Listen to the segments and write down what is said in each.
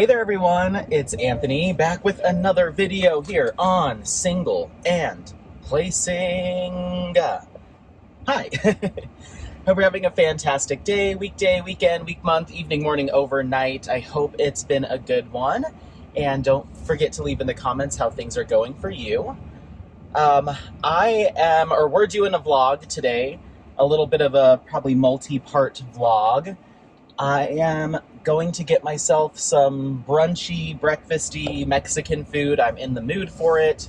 Hey there everyone, it's Anthony back with another video here on Single and Placing. Hi. Hope you're having a fantastic day, weekday, weekend, week, month, evening, morning, overnight. I hope it's been a good one. And don't forget to leave in the comments how things are going for you. We're doing a vlog today, a little bit of a probably multi-part vlog. I am going to get myself some brunchy, breakfasty Mexican food. I'm in the mood for it.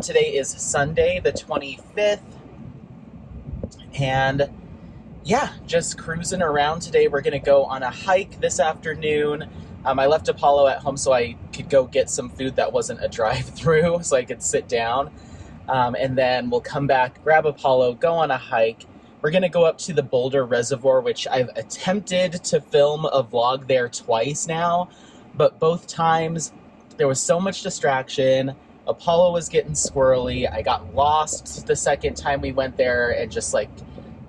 Today is Sunday, the 25th. And yeah, just cruising around today. We're going to go on a hike this afternoon. I left Apollo at home so I could go get some food that wasn't a drive-through, so I could sit down. And then we'll come back, grab Apollo, go on a hike. We're going to go up to the Boulder Reservoir, which I've attempted to film a vlog there twice now, but both times there was so much distraction. Apollo was getting squirrely. I got lost the second time we went there and just like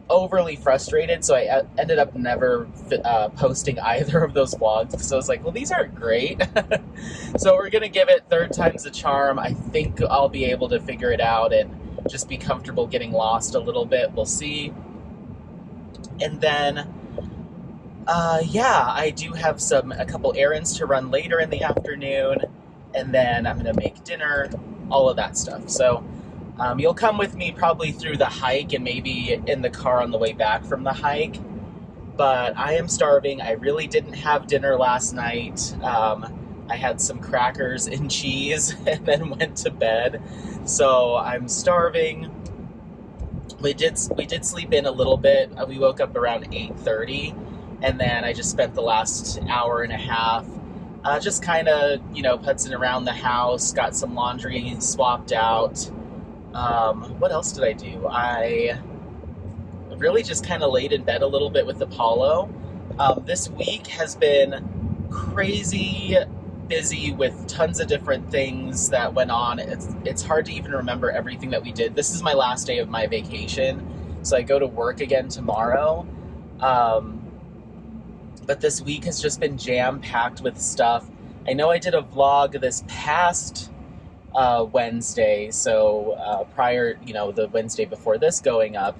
overly frustrated, so I ended up never posting either of those vlogs. So I was like, well, these aren't great. So we're going to give it third time's the charm. I think I'll be able to figure it out and just be comfortable getting lost a little bit. We'll see. And then, yeah, I do have a couple errands to run later in the afternoon, and then I'm going to make dinner, all of that stuff. So you'll come with me probably through the hike and maybe in the car on the way back from the hike. But I am starving. I really didn't have dinner last night. I had some crackers and cheese and then went to bed. So I'm starving. We did sleep in a little bit. We woke up around 8:30, and then I just spent the last hour and a half just kind of, putzing around the house, got some laundry swapped out. What else did I do? I really just kind of laid in bed a little bit with Apollo. This week has been crazy busy with tons of different things that went on. It's hard to even remember everything that we did. This is my last day of my vacation, so I go to work again tomorrow. But this week has just been jam-packed with stuff. I know I did a vlog this past Wednesday, so prior, the Wednesday before this going up.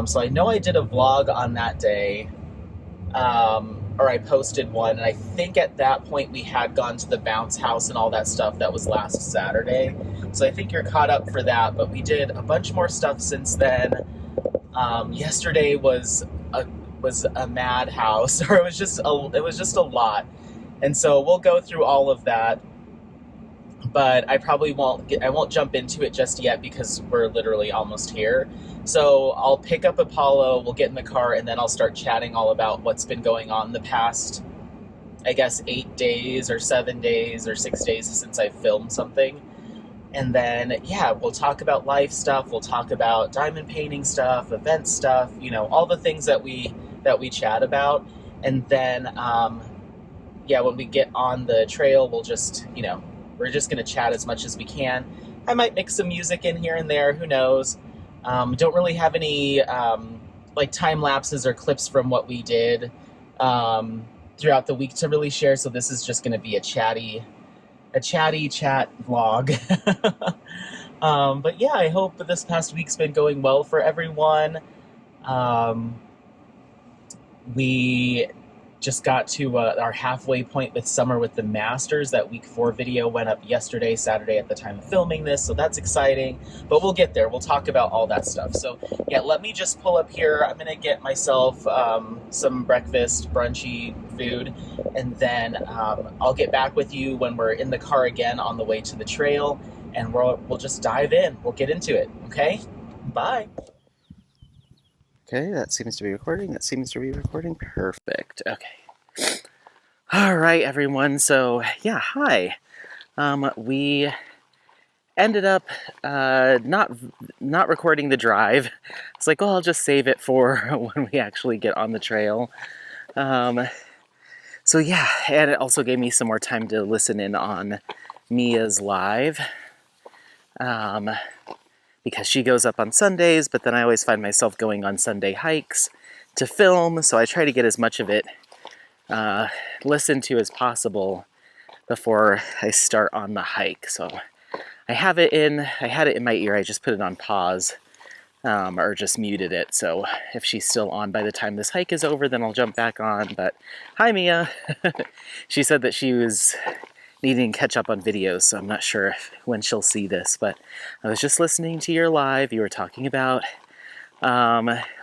So I know I did a vlog on that day, or I posted one, and I think at that point we had gone to the bounce house and all that stuff. That was last Saturday. So I think you're caught up for that, but we did a bunch more stuff since then. Yesterday was a madhouse, or it was just a lot. And so we'll go through all of that. But I probably won't jump into it just yet because we're literally almost here. So I'll pick up Apollo, we'll get in the car, and then I'll start chatting all about what's been going on the past, I guess, 8 days or 7 days or 6 days since I filmed something. And then, yeah, we'll talk about life stuff, we'll talk about diamond painting stuff, event stuff, all the things that we chat about. And then, yeah, when we get on the trail, we'll just, we're just going to chat as much as we can. I might mix some music in here and there, who knows. Don't really have any like time lapses or clips from what we did throughout the week to really share, so this is just going to be a chatty chat vlog. But yeah, I hope that this past week's been going well for everyone. We just got to our halfway point with summer with the Masters. That week 4 video went up yesterday, Saturday, at the time of filming this, so that's exciting. But we'll get there. We'll talk about all that stuff. So yeah, let me just pull up here. I'm gonna get myself some breakfast, brunchy food, and then I'll get back with you when we're in the car again on the way to the trail, and we'll just dive in. We'll get into it. Okay? Bye. Okay, that seems to be recording. Perfect. Okay. All right, everyone. So, yeah, hi. We ended up not recording the drive. It's like, well, I'll just save it for when we actually get on the trail. So, yeah, and it also gave me some more time to listen in on Mia's live. Because she goes up on Sundays, but then I always find myself going on Sunday hikes to film, so I try to get as much of it listen to as possible before I start on the hike. So I had it in my ear. I just put it on pause, or just muted it. So if she's still on by the time this hike is over, then I'll jump back on. But hi, Mia. She said that she was needing to catch up on videos, so I'm not sure when she'll see this. But I was just listening to your live. You were talking about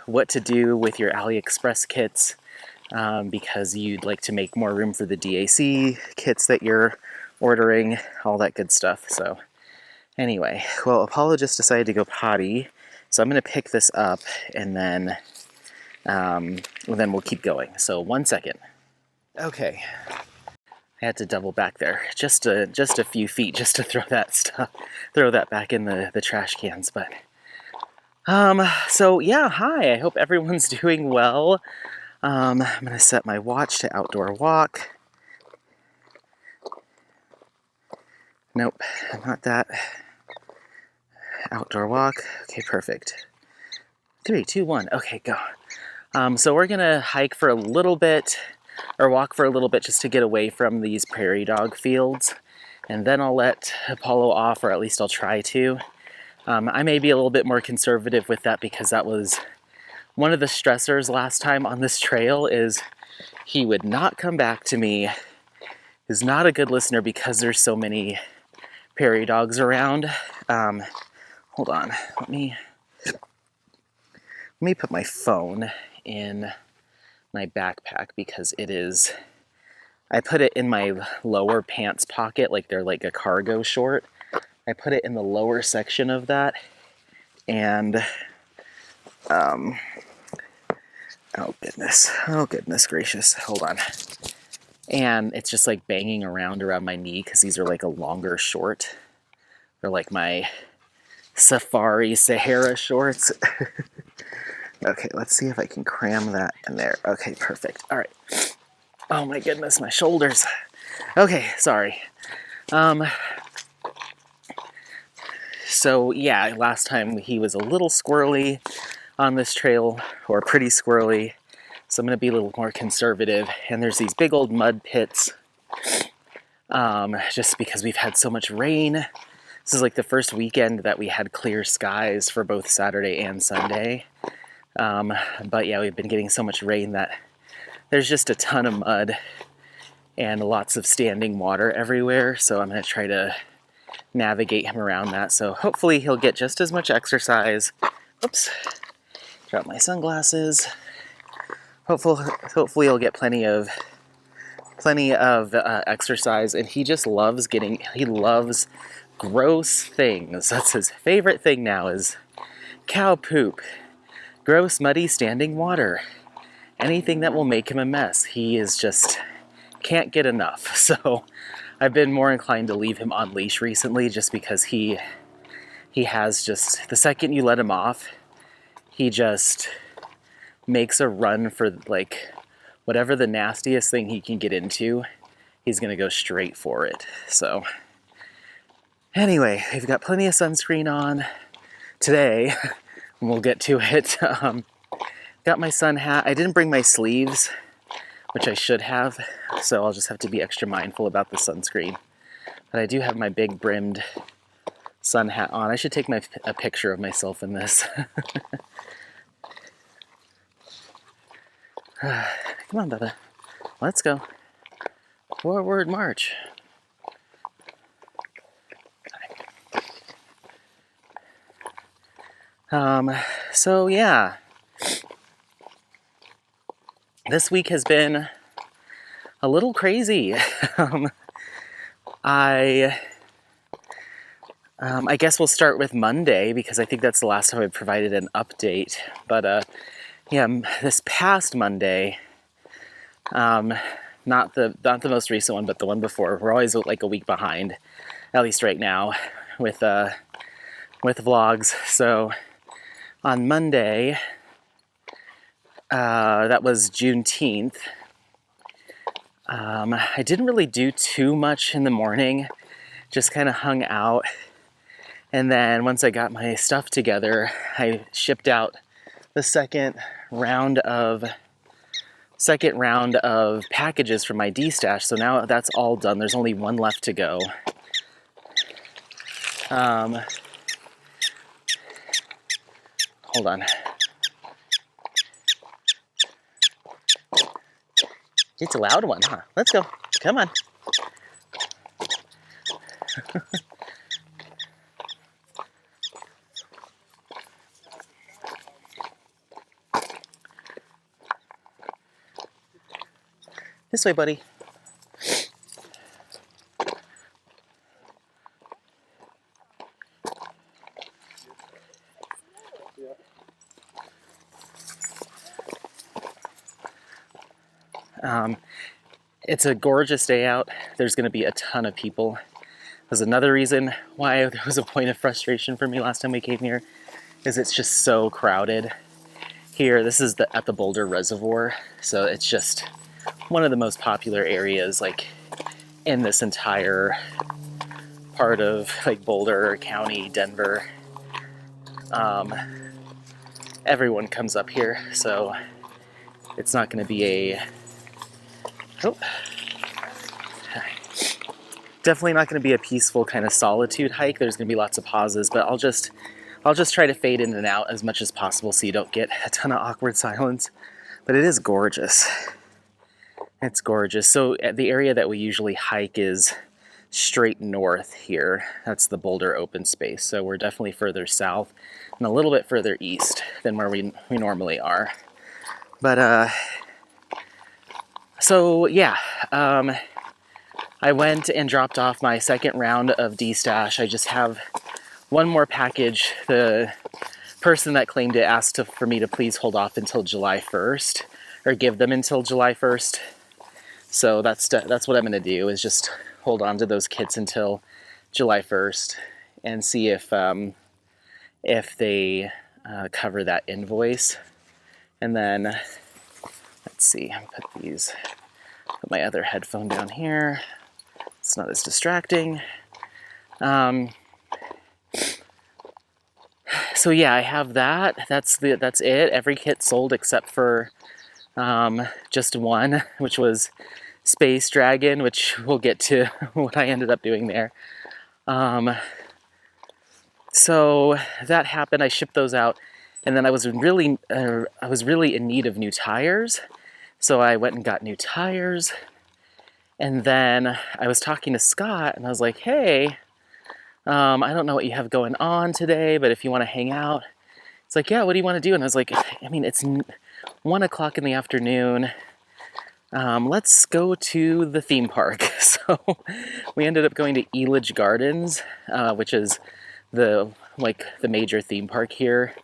what to do with your AliExpress kits, because you'd like to make more room for the DAC kits that you're ordering, all that good stuff. So anyway, well, Apollo just decided to go potty, so I'm going to pick this up, and then we'll keep going. So 1 second. Okay, I had to double back there, just a few feet, just to throw that back in the trash cans. But so yeah, hi. I hope everyone's doing well. I'm gonna set my watch to outdoor walk. Nope, not that. Outdoor walk. Okay, perfect. 3, 2, 1. Okay, go. So we're gonna hike for a little bit, or walk for a little bit, just to get away from these prairie dog fields, and then I'll let Apollo off, or at least I'll try to. I may be a little bit more conservative with that, because that was one of the stressors last time on this trail. Is he would not come back to me. He's not a good listener because there's so many prairie dogs around. Hold on, let me put my phone in my backpack, because I put it in my lower pants pocket, like they're like a cargo short. I put it in the lower section of that, and oh goodness gracious, hold on. And it's just like banging around my knee, because these are like a longer short. They're like my Safari Sahara shorts. Okay, let's see if I can cram that in there. Okay, perfect. All right. Oh my goodness, my shoulders. Okay, sorry. So yeah, last time he was a little squirrely on this trail, or pretty squirrely. So I'm gonna be a little more conservative. And there's these big old mud pits, just because we've had so much rain. This is like the first weekend that we had clear skies for both Saturday and Sunday. But yeah, we've been getting so much rain that there's just a ton of mud and lots of standing water everywhere. So I'm going to try to navigate him around that. So hopefully he'll get just as much exercise. Oops, drop my sunglasses. Hopefully he'll get plenty of exercise, and he just loves gross things. That's his favorite thing now, is cow poop. Gross, muddy, standing water. Anything that will make him a mess. He is just can't get enough. So I've been more inclined to leave him on leash recently, just because he has just, the second you let him off, he just makes a run for like whatever the nastiest thing he can get into. He's gonna go straight for it. So anyway, we've got plenty of sunscreen on today. We'll get to it. Got my sun hat. I didn't bring my sleeves, which I should have, so I'll just have to be extra mindful about the sunscreen. But I do have my big brimmed sun hat on. I should take a picture of myself in this. Come on, Bubba. Let's go. Forward march. So yeah, this week has been a little crazy. I guess we'll start with Monday, because I think that's the last time I provided an update. But yeah, this past Monday, not the most recent one, but the one before. We're always like a week behind, at least right now, with vlogs. So on Monday, that was Juneteenth, I didn't really do too much in the morning, just kind of hung out. And then once I got my stuff together, I shipped out the second round of second round of packages from my D-stash, so now that's all done. There's only one left to go. Hold on. It's a loud one, huh? Let's go. Come on. This way, buddy. It's a gorgeous day out. There's going to be a ton of people. There's another reason why there was a point of frustration for me last time we came here, is it's just so crowded here. This is at the Boulder Reservoir, so it's just one of the most popular areas like in this entire part of like Boulder County, Denver. Everyone comes up here, so it's not going to be a definitely not going to be a peaceful kind of solitude hike. There's going to be lots of pauses, but I'll just try to fade in and out as much as possible so you don't get a ton of awkward silence. But it is gorgeous. It's gorgeous. So the area that we usually hike is straight north here. That's the Boulder open space. So we're definitely further south and a little bit further east than where we normally are. But so yeah, I went and dropped off my second round of D-stash. I just have one more package. The person that claimed it asked for me to please hold off until July 1st, or give them until July 1st. So that's what I'm going to do, is just hold on to those kits until July 1st and see if they cover that invoice. And then let's see, put my other headphone down here. It's not as distracting. So yeah, I have that. That's it. Every kit sold except for just one, which was Space Dragon, which we'll get to what I ended up doing there. So that happened. I shipped those out, and then I was really in need of new tires. So I went and got new tires, and then I was talking to Scott, and I was like, hey, I don't know what you have going on today, but if you want to hang out. It's like, yeah, what do you want to do? And I was like, I mean, it's 1 o'clock in the afternoon. Let's go to the theme park. So we ended up going to Elidge Gardens, which is the major theme park here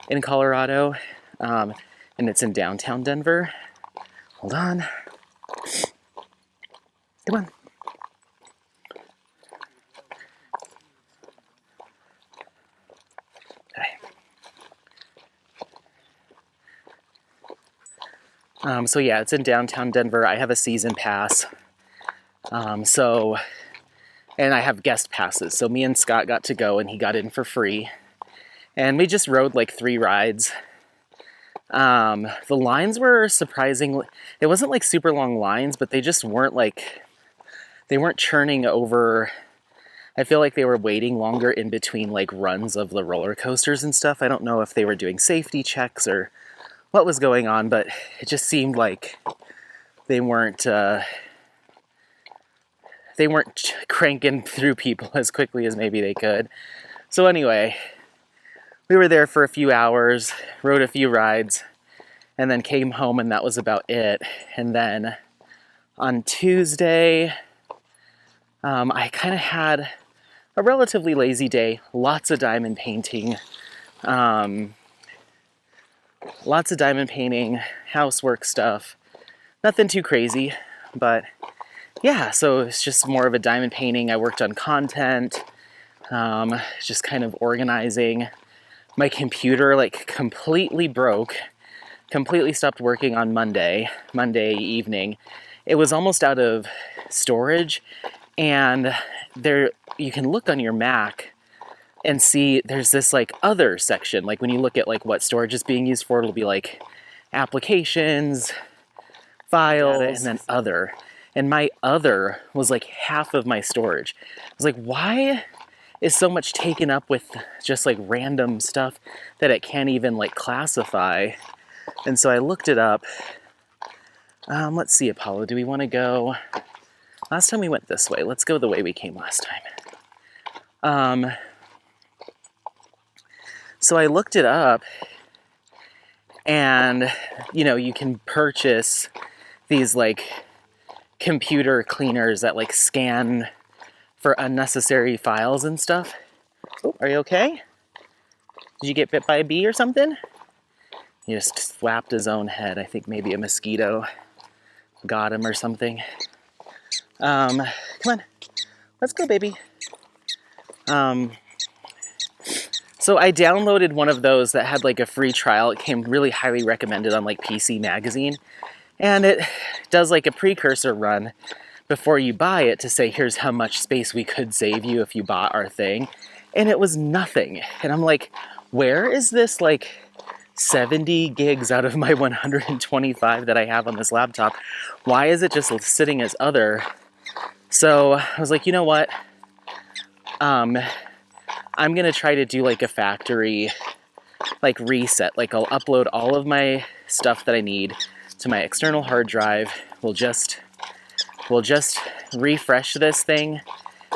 in Colorado. And it's in downtown Denver. Hold on. Come on. So yeah, it's in downtown Denver. I have a season pass. And I have guest passes. So me and Scott got to go, and he got in for free. And we just rode like 3 rides. The lines were surprisingly, it wasn't like super long lines, but they just weren't they weren't churning over. I feel like they were waiting longer in between like runs of the roller coasters and stuff. I don't know if they were doing safety checks or what was going on, but it just seemed like they weren't cranking through people as quickly as maybe they could. So anyway, we were there for a few hours, rode a few rides, and then came home, and that was about it. And then on Tuesday, I kind of had a relatively lazy day, lots of diamond painting, housework stuff, nothing too crazy, but yeah, so it's just more of a diamond painting. I worked on content, just kind of organizing. My computer completely broke, completely stopped working on Monday evening. It was almost out of storage, and there you can look on your Mac and see there's this other section. When you look at what storage is being used for, it'll be applications, file, and then other. And my other was like half of my storage. I was like, why is so much taken up with just like random stuff that it can't even like classify? And so I looked it up. Let's see, Apollo, do we want to go? Last time we went this way. Let's go the way we came last time. So I looked it up, and you know, you can purchase these like computer cleaners that like scan for unnecessary files and stuff. Oh, are you okay? Did you get bit by a bee or something? He just slapped his own head. I think maybe a mosquito got him or something. Come on, let's go, baby. So I downloaded one of those that had like a free trial. It came really highly recommended on like PC Magazine. And it does like a precursor run before you buy it to say, here's how much space we could save you if you bought our thing. And it was nothing. And I'm like, where is this like 70 gigs out of my 125 that I have on this laptop? Why is it just sitting as other? So I was like, you know what? I'm gonna try to do like a factory like reset. Like I'll upload all of my stuff that I need to my external hard drive. We'll just refresh this thing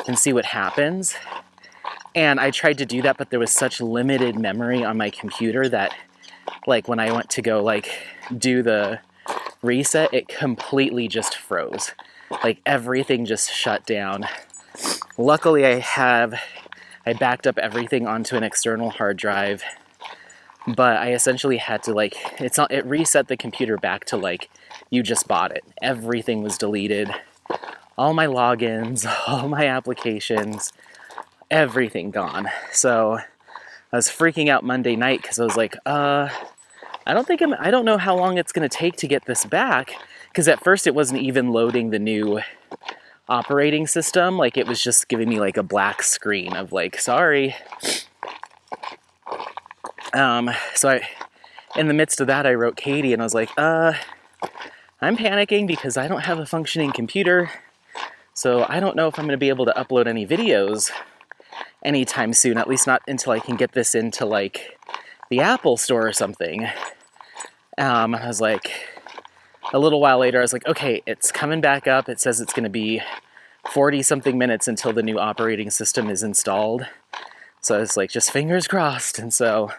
and see what happens. And I tried to do that, but there was such limited memory on my computer that like when I went to go like do the reset, it completely just froze. Like everything just shut down. Luckily I backed up everything onto an external hard drive, but I essentially had to like, it reset the computer back to like, you just bought it. Everything was deleted. All my logins, all my applications, everything gone. So I was freaking out Monday night because I was like, I don't know how long it's gonna take to get this back. Because at first it wasn't even loading the new operating system. Like it was just giving me like a black screen of like, sorry. So in the midst of that, I wrote Katie and I was like, I'm panicking because I don't have a functioning computer. So I don't know if I'm going to be able to upload any videos anytime soon, at least not until I can get this into like the Apple store or something. I was like, a little while later, I was like, okay, it's coming back up. It says it's going to be 40 something minutes until the new operating system is installed. So I was like, just fingers crossed. And so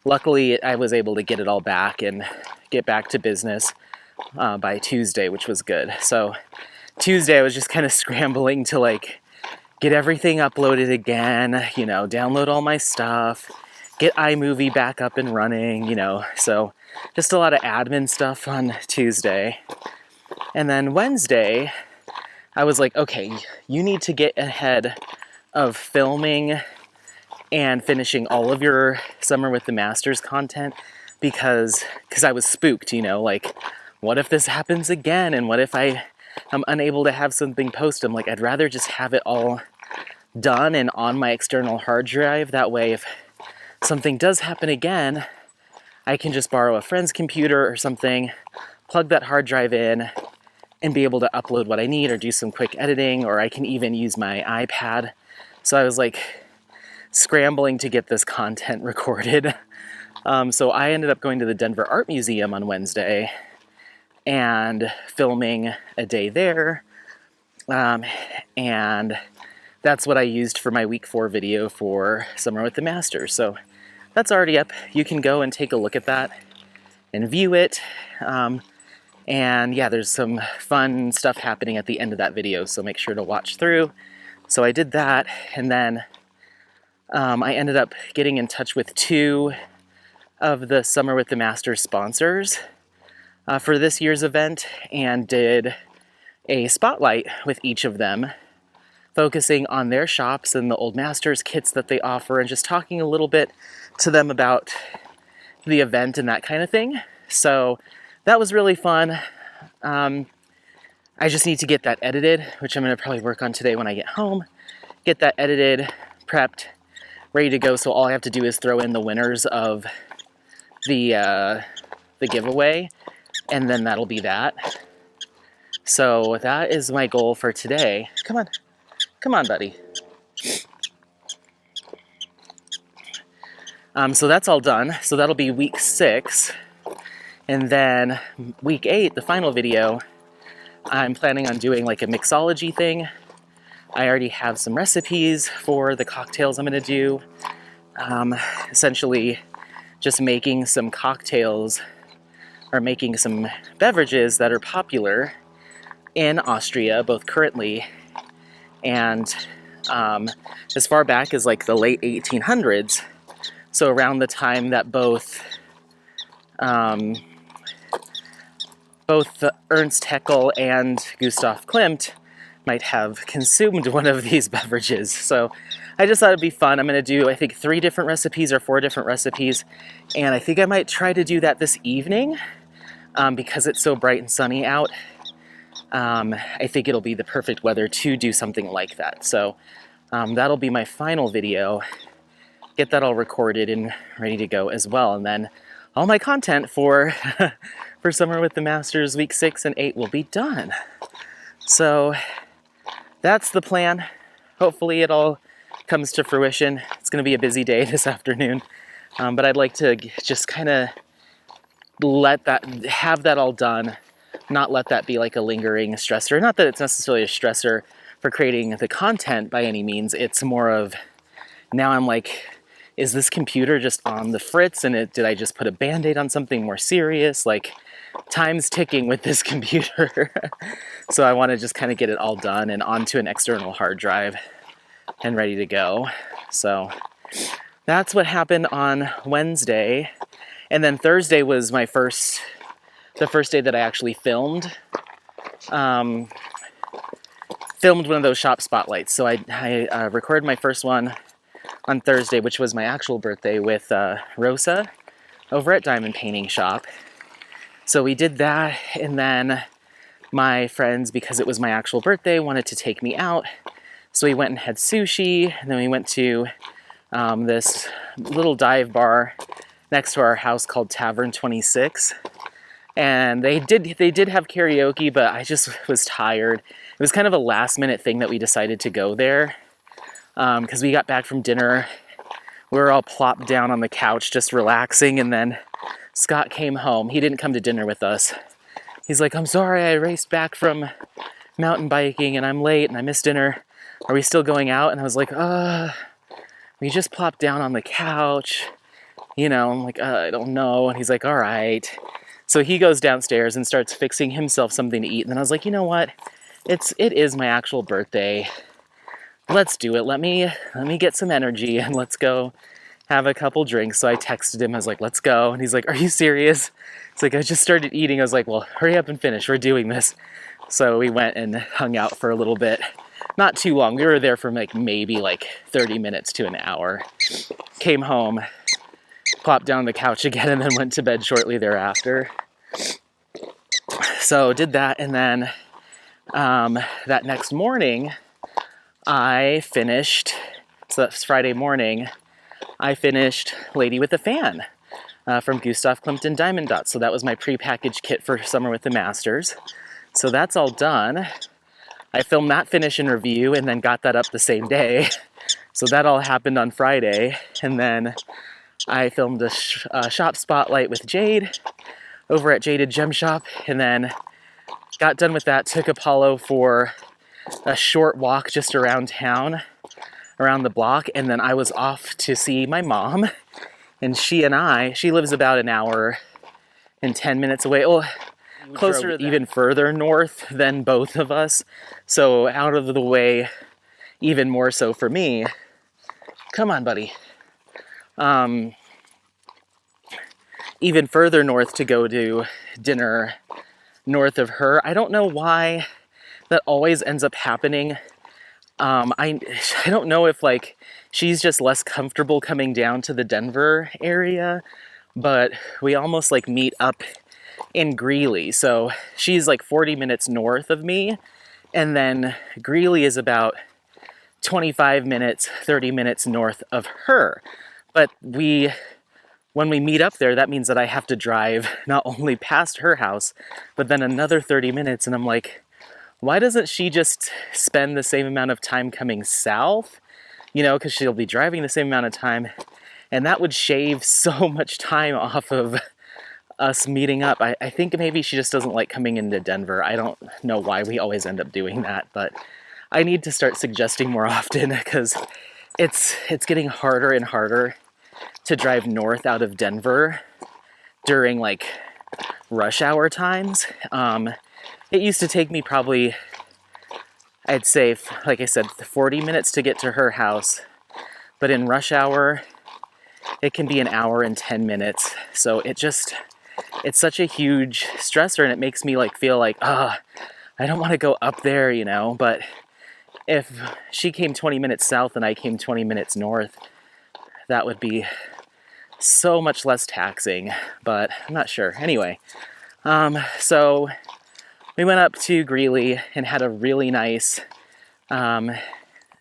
luckily I was able to get it all back and get back to business by Tuesday, which was good. So Tuesday I was just kind of scrambling to like get everything uploaded again, you know, download all my stuff, get iMovie back up and running, you know, so just a lot of admin stuff on Tuesday. And then Wednesday, I was like, okay, you need to get ahead of filming and finishing all of your Summer with the Masters content because I was spooked, you know, like, what if this happens again? And what if I'm unable to have something post? I'm like, I'd rather just have it all done and on my external hard drive. That way, if something does happen again, I can just borrow a friend's computer or something, plug that hard drive in, and be able to upload what I need or do some quick editing, or I can even use my iPad. So I was like scrambling to get this content recorded. So I ended up going to the Denver Art Museum on Wednesday and filming a day there. And that's what I used for my week 4 video for Summer with the Masters. So that's already up. You can go and take a look at that and view it. And yeah, there's some fun stuff happening at the end of that video, so make sure to watch through. So I did that, and then I ended up getting in touch with 2 of the Summer with the Masters sponsors for this year's event, and did a spotlight with each of them, focusing on their shops and the Old Masters kits that they offer, and just talking a little bit to them about the event and that kind of thing. So that was really fun. I just need to get that edited, which I'm going to probably work on today when I get home. Get that edited, prepped, ready to go. So all I have to do is throw in the winners of the giveaway, and then that'll be that. So that is my goal for today. Come on. Come on, buddy. So that's all done. So that'll be week 6. And then week 8, the final video, I'm planning on doing like a mixology thing. I already have some recipes for the cocktails I'm going to do. Essentially just making some cocktails or making some beverages that are popular in Austria, both currently and as far back as like the late 1800s. So around the time that both Ernst Haeckel and Gustav Klimt might have consumed one of these beverages. So I just thought it'd be fun. I'm going to do, I think, 3 different recipes or 4 different recipes. And I think I might try to do that this evening because it's so bright and sunny out. I think it'll be the perfect weather to do something like that. So that'll be my final video. Get that all recorded and ready to go as well. And then all my content for for Summer with the Masters week 6 and 8 will be done. So that's the plan. Hopefully it all comes to fruition. It's going to be a busy day this afternoon. But I'd like to just kind of have that all done, not let that be like a lingering stressor. Not that it's necessarily a stressor for creating the content by any means. It's more of, now I'm like, is this computer just on the fritz, and did I just put a band-aid on something more serious? Like, time's ticking with this computer. So I want to just kind of get it all done and onto an external hard drive and ready to go. So that's what happened on Wednesday. And then Thursday was the first day that I actually filmed one of those shop spotlights. So I recorded my first one on Thursday, which was my actual birthday, with Rosa over at Diamond Painting Shop. So we did that, and then my friends, because it was my actual birthday, wanted to take me out. So we went and had sushi, and then we went to this little dive bar next to our house called Tavern 26. And they did have karaoke, but I just was tired. It was kind of a last minute thing that we decided to go there. Because we got back from dinner, we were all plopped down on the couch just relaxing, and then Scott came home. He didn't come to dinner with us. He's like, I'm sorry, I raced back from mountain biking and I'm late and I missed dinner. Are we still going out? And I was like, we just plopped down on the couch. I'm like, I don't know. And he's like, all right. So he goes downstairs and starts fixing himself something to eat. And then I was like, you know what? It is my actual birthday. Let's do it. Let me get some energy and let's go have a couple drinks. So I texted him. I was like, let's go. And he's like, are you serious? It's like, I just started eating. I was like, well, hurry up and finish. We're doing this. So we went and hung out for a little bit. Not too long. We were there for maybe 30 minutes to an hour. Came home, plopped down on the couch again, and then went to bed shortly thereafter. So did that, and then that next morning, I finished, so that's Friday morning, I finished Lady with a Fan from Gustav Klimt and Diamond Dots. So that was my pre-packaged kit for Summer with the Masters. So that's all done. I filmed that finish and review and then got that up the same day. So that all happened on Friday. And then I filmed a shop spotlight with Jade over at Jaded Gem Shop, and then got done with that, took Apollo for a short walk just around town, around the block, and then I was off to see my mom. And she lives about an hour and 10 minutes away. Oh, closer, even further north than both of us. So out of the way, even more so for me. Come on, buddy. Even further north to go to dinner north of her. I don't know why that always ends up happening. I don't know if she's just less comfortable coming down to the Denver area, but we almost meet up in Greeley. So she's 40 minutes north of me, and then Greeley is about 25 minutes, 30 minutes north of her. But we when we meet up there, that means that I have to drive not only past her house, but then another 30 minutes. And I'm like, why doesn't she just spend the same amount of time coming south? You know, because she'll be driving the same amount of time, and that would shave so much time off of us meeting up. I think maybe she just doesn't like coming into Denver. I don't know why we always end up doing that, but I need to start suggesting more often, because it's getting harder and harder to drive north out of Denver during like rush hour times. It used to take me probably, I'd say, like I said, 40 minutes to get to her house, but in rush hour, it can be an hour and 10 minutes. So it's such a huge stressor, and it makes me like feel like, I don't want to go up there, you know. But if she came 20 minutes south and I came 20 minutes north, that would be so much less taxing, but I'm not sure. Anyway, so we went up to Greeley and had a really nice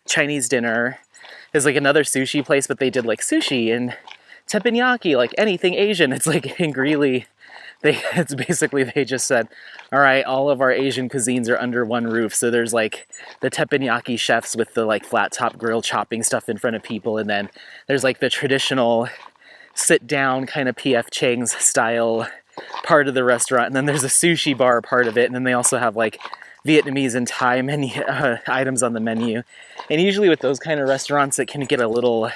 Chinese dinner. It was like another sushi place, but they did like sushi and teppanyaki, like anything Asian. It's like in Greeley, it's basically, they just said, all right, all of our Asian cuisines are under one roof. So there's like the teppanyaki chefs with the like flat top grill chopping stuff in front of people. And then there's like the traditional sit down kind of PF Chang's style part of the restaurant. And then there's a sushi bar part of it. And then they also have like Vietnamese and Thai menu, items on the menu. And usually with those kind of restaurants, it can get a little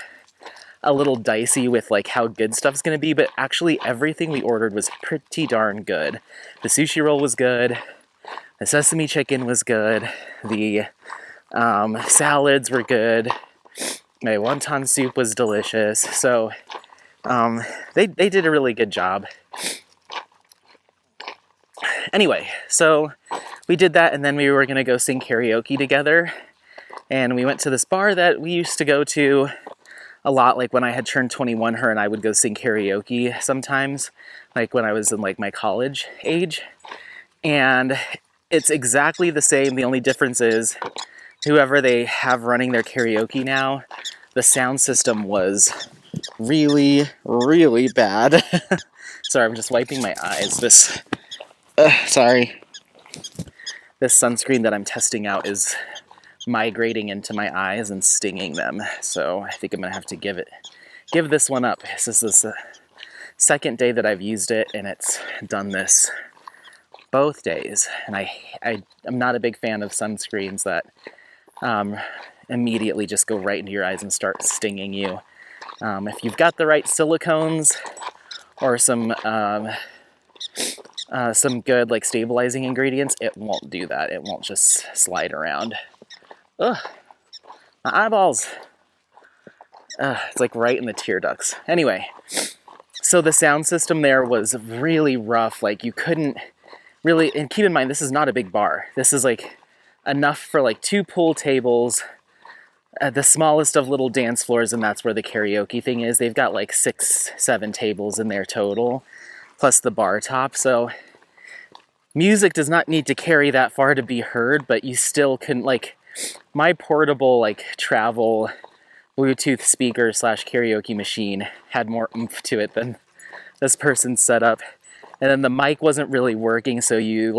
dicey with like how good stuff's gonna be, but actually everything we ordered was pretty darn good. The sushi roll was good, the sesame chicken was good, the salads were good, my wonton soup was delicious. So they did a really good job. Anyway, so we did that, and then we were gonna go sing karaoke together, and we went to this bar that we used to go to a lot. Like when I had turned 21, her and I would go sing karaoke sometimes, like when I was in like my college age. And it's exactly the same. The only difference is whoever they have running their karaoke now, the sound system was really, really bad. Sorry, I'm just wiping my eyes. This sunscreen that I'm testing out is migrating into my eyes and stinging them. So I think I'm gonna have to give this one up. This is the second day that I've used it, and it's done this both days. And I'm not a big fan of sunscreens that immediately just go right into your eyes and start stinging you. If you've got the right silicones or some good like stabilizing ingredients, it won't do that. It won't just slide around. Ugh, my eyeballs. It's like right in the tear ducts. Anyway, so the sound system there was really rough. Like you couldn't really, and keep in mind, this is not a big bar. This is like enough for like 2 pool tables, the smallest of little dance floors, and that's where the karaoke thing is. They've got like 6, 7 tables in there total, plus the bar top. So music does not need to carry that far to be heard, but you still can, like, my portable like travel Bluetooth speaker / karaoke machine had more oomph to it than this person's setup. And then the mic wasn't really working, so you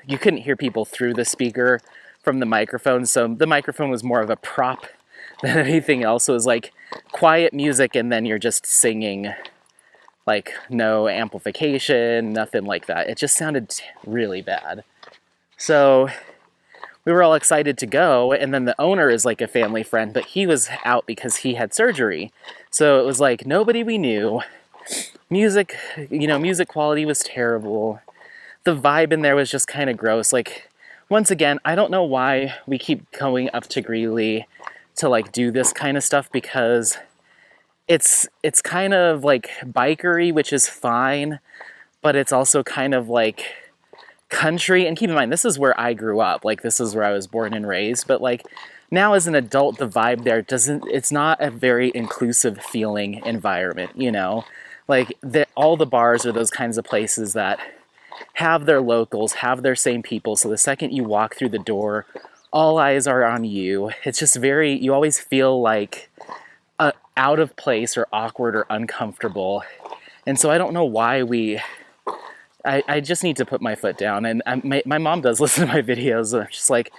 couldn't hear people through the speaker from the microphone. So the microphone was more of a prop than anything else. So it was like quiet music, and then you're just singing, like no amplification, nothing like that. It just sounded really bad. So we were all excited to go, and then the owner is like a family friend, but he was out because he had surgery. So it was like nobody we knew. Music quality was terrible. The vibe in there was just kind of gross. Like, once again, I don't know why we keep going up to Greeley to like do this kind of stuff, because it's kind of like bikery, which is fine, but it's also kind of like country. And keep in mind, this is where I grew up. Like, this is where I was born and raised. But like now as an adult, the vibe there it's not a very inclusive feeling environment, you know? Like all the bars are those kinds of places that have their locals, have their same people. So the second you walk through the door, all eyes are on you. It's just you always feel like out of place or awkward or uncomfortable. And so I don't know why I just need to put my foot down. And my mom does listen to my videos. And I'm just like,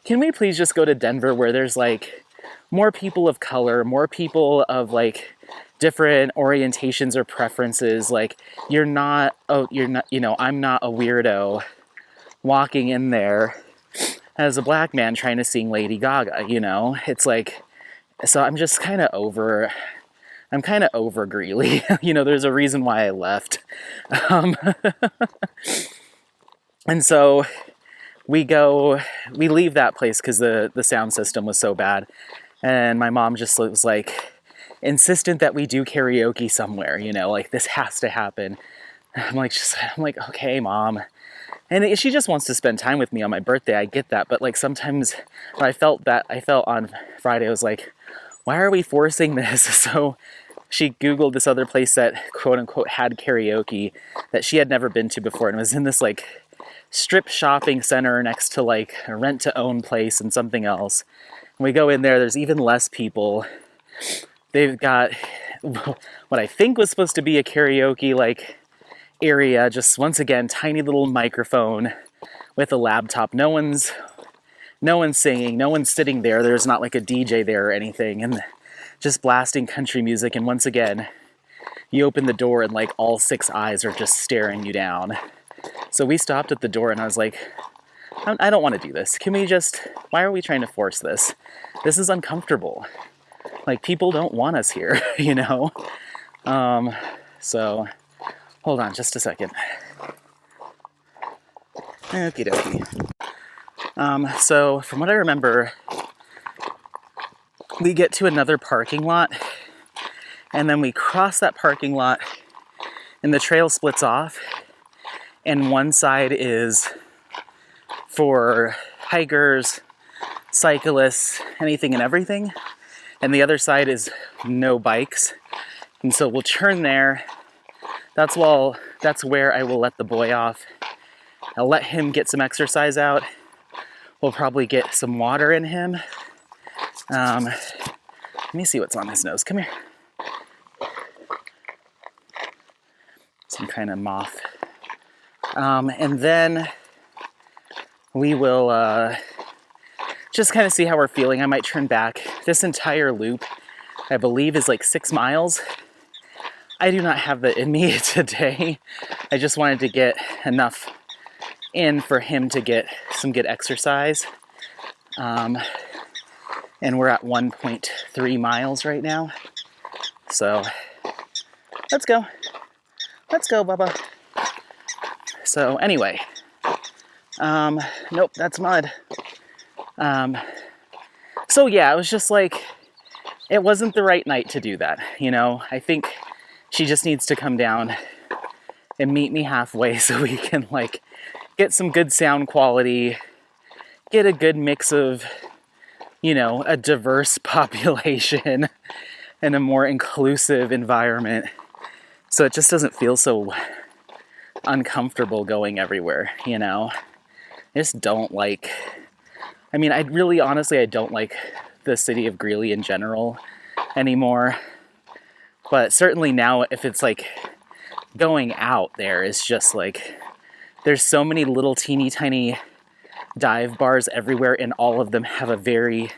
can we please just go to Denver where there's like more people of color, more people of like different orientations or preferences. Like you're not, you know, I'm not a weirdo walking in there as a black man trying to sing Lady Gaga, you know? It's like, so I'm kind of over Greeley. You know, there's a reason why I left. And so we leave that place because the sound system was so bad. And my mom just was like insistent that we do karaoke somewhere, you know, like this has to happen. I'm like, okay, Mom. And she just wants to spend time with me on my birthday. I get that. But like sometimes I felt on Friday, I was like, why are we forcing this? So she Googled this other place that quote unquote had karaoke that she had never been to before. And it was in this like strip shopping center next to like a rent to own place and something else. And we go in there, there's even less people. They've got what I think was supposed to be a karaoke like area, just once again, tiny little microphone with a laptop. No one's singing, no one's sitting there. There's not like a DJ there or anything, and just blasting country music. And once again, you open the door and like all 6 eyes are just staring you down. So we stopped at the door and I was like, I don't want to do this. Can we just, why are we trying to force this? This is uncomfortable. Like people don't want us here, you know? So hold on just a second. Okie dokie. So from what I remember, we get to another parking lot and then we cross that parking lot and the trail splits off, and one side is for hikers, cyclists, anything and everything, and the other side is no bikes. And so we'll turn there. That's where I will let the boy off. I'll let him get some exercise out. We'll probably get some water in him. Let me see what's on his nose. Come here. Some kind of moth. And then we will just kind of see how we're feeling. I might turn back. This entire loop, I believe, is like 6 miles. I do not have that in me today. I just wanted to get enough in for him to get some good exercise. And we're at 1.3 miles right now. So let's go. Let's go, Bubba. So anyway, nope, that's mud. So yeah, it was just like, it wasn't the right night to do that. You know, I think she just needs to come down and meet me halfway so we can like get some good sound quality, get a good mix of, you know, a diverse population and a more inclusive environment. So it just doesn't feel so uncomfortable going everywhere, you know? I just don't like, I mean, I really honestly, I don't like the city of Greeley in general anymore. But certainly now, if it's like going out there, it's just like, there's so many little teeny tiny dive bars everywhere, and all of them have a very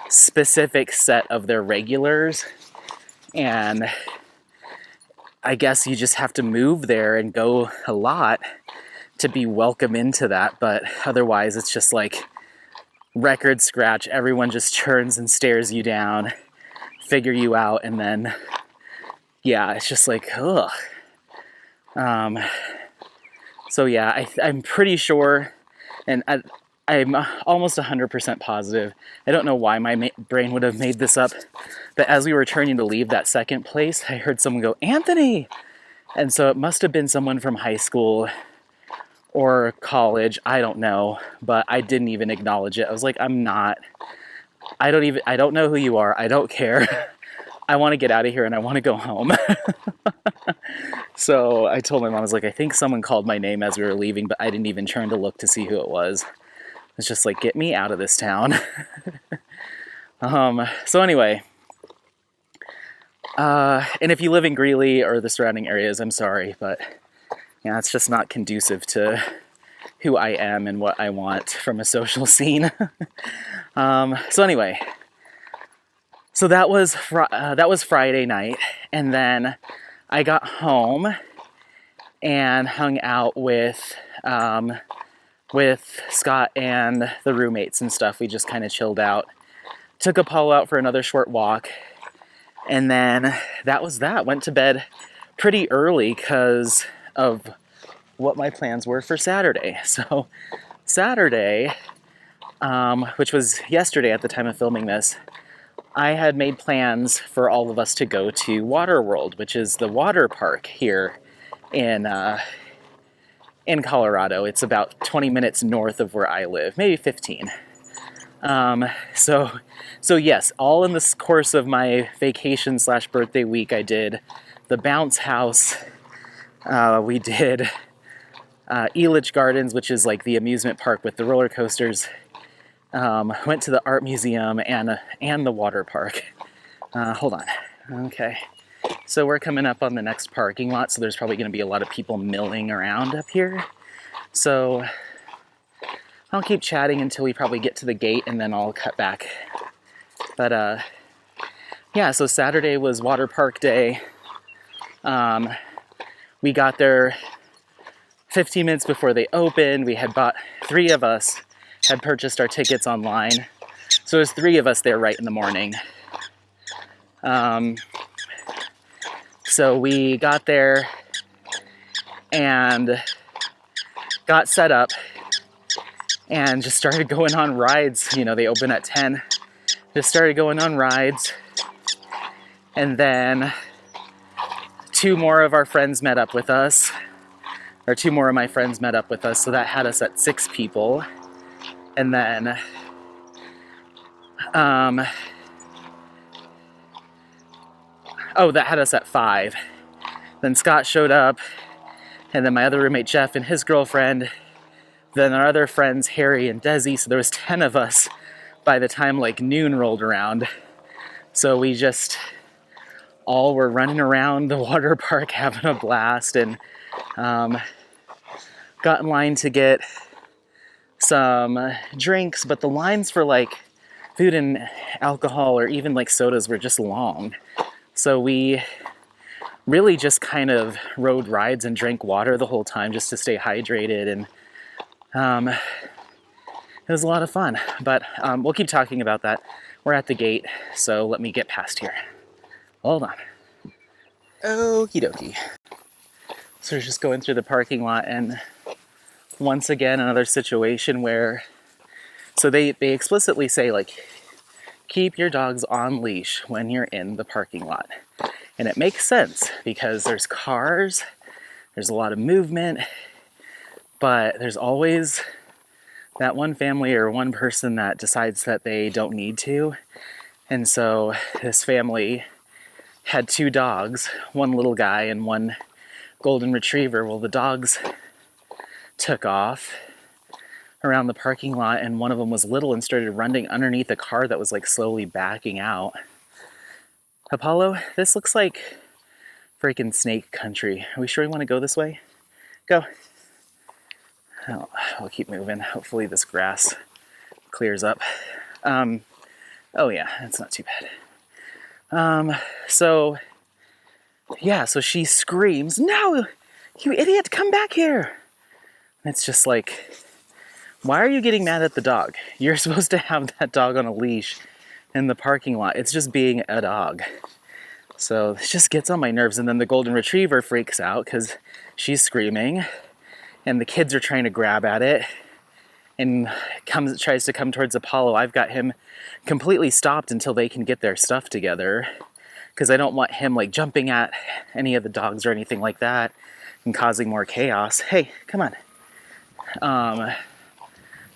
specific set of their regulars. And I guess you just have to move there and go a lot to be welcome into that. But otherwise, it's just like record scratch. Everyone just turns and stares you down, figure you out, and then, yeah, it's just like, ugh. So yeah, I'm pretty sure, and I'm almost 100% positive. I don't know why my brain would have made this up, but as we were turning to leave that second place, I heard someone go, "Anthony!" And so it must have been someone from high school or college, I don't know, but I didn't even acknowledge it. I was like, I don't know who you are, I don't care. I want to get out of here and I want to go home. So I told my mom, I was like, I think someone called my name as we were leaving, but I didn't even turn to look to see who it was. It's just like, get me out of this town. So anyway, And if you live in Greeley or the surrounding areas, I'm sorry, but yeah, it's just not conducive to who I am and what I want from a social scene. So anyway, so that was Friday night, and then I got home and hung out with Scott and the roommates and stuff. We just kind of chilled out, took Apollo out for another short walk, and then that was that. Went to bed pretty early because of what my plans were for Saturday. So Saturday, which was yesterday at the time of filming this, I had made plans for all of us to go to Waterworld, which is the water park here in Colorado. It's about 20 minutes north of where I live, maybe 15. So yes, all in the course of my vacation / birthday week, I did the bounce house. We did Elitch Gardens, which is like the amusement park with the roller coasters. Went to the art museum and the water park. Hold on. Okay. So we're coming up on the next parking lot, so there's probably going to be a lot of people milling around up here. So I'll keep chatting until we probably get to the gate, and then I'll cut back. But yeah, so Saturday was water park day. We got there 15 minutes before they opened. We had bought, 3 of us had purchased our tickets online. So there's 3 of us there right in the morning. So we got there and got set up and just started going on rides. You know, they open at 10. Just started going on rides. And then 2 more of our friends met up with us. Or 2 more of my friends met up with us. So that had us at 6 people. And then that had us at 5. Then Scott showed up, and then my other roommate Jeff and his girlfriend, then our other friends Harry and Desi. So there was 10 of us by the time like noon rolled around. So we just all were running around the water park having a blast, and got in line to get some drinks, but the lines for like food and alcohol or even like sodas were just long. So we really just kind of rode rides and drank water the whole time just to stay hydrated, and it was a lot of fun. But we'll keep talking about that. We're at the gate, so let me get past here. Hold on. Okie dokie. So we're just going through the parking lot, and once again another situation where, so they explicitly say like, keep your dogs on leash when you're in the parking lot. And it makes sense because there's cars, there's a lot of movement, but there's always that one family or one person that decides that they don't need to. And so this family had 2 dogs, one little guy and one golden retriever. Well, the dogs took off around the parking lot, and one of them was little and started running underneath a car that was like slowly backing out. Apollo, this looks like freaking snake country. Are we sure we want to go this way? Go. Oh, I'll keep moving. Hopefully this grass clears up. Oh yeah, that's not too bad. So she screams, "No, you idiot, come back here." And it's just like, why are you getting mad at the dog? You're supposed to have that dog on a leash in the parking lot. It's just being a dog. So it just gets on my nerves. And then the golden retriever freaks out because she's screaming, and the kids are trying to grab at it and tries to come towards Apollo. I've got him completely stopped until they can get their stuff together, because I don't want him like jumping at any of the dogs or anything like that and causing more chaos. Hey, come on.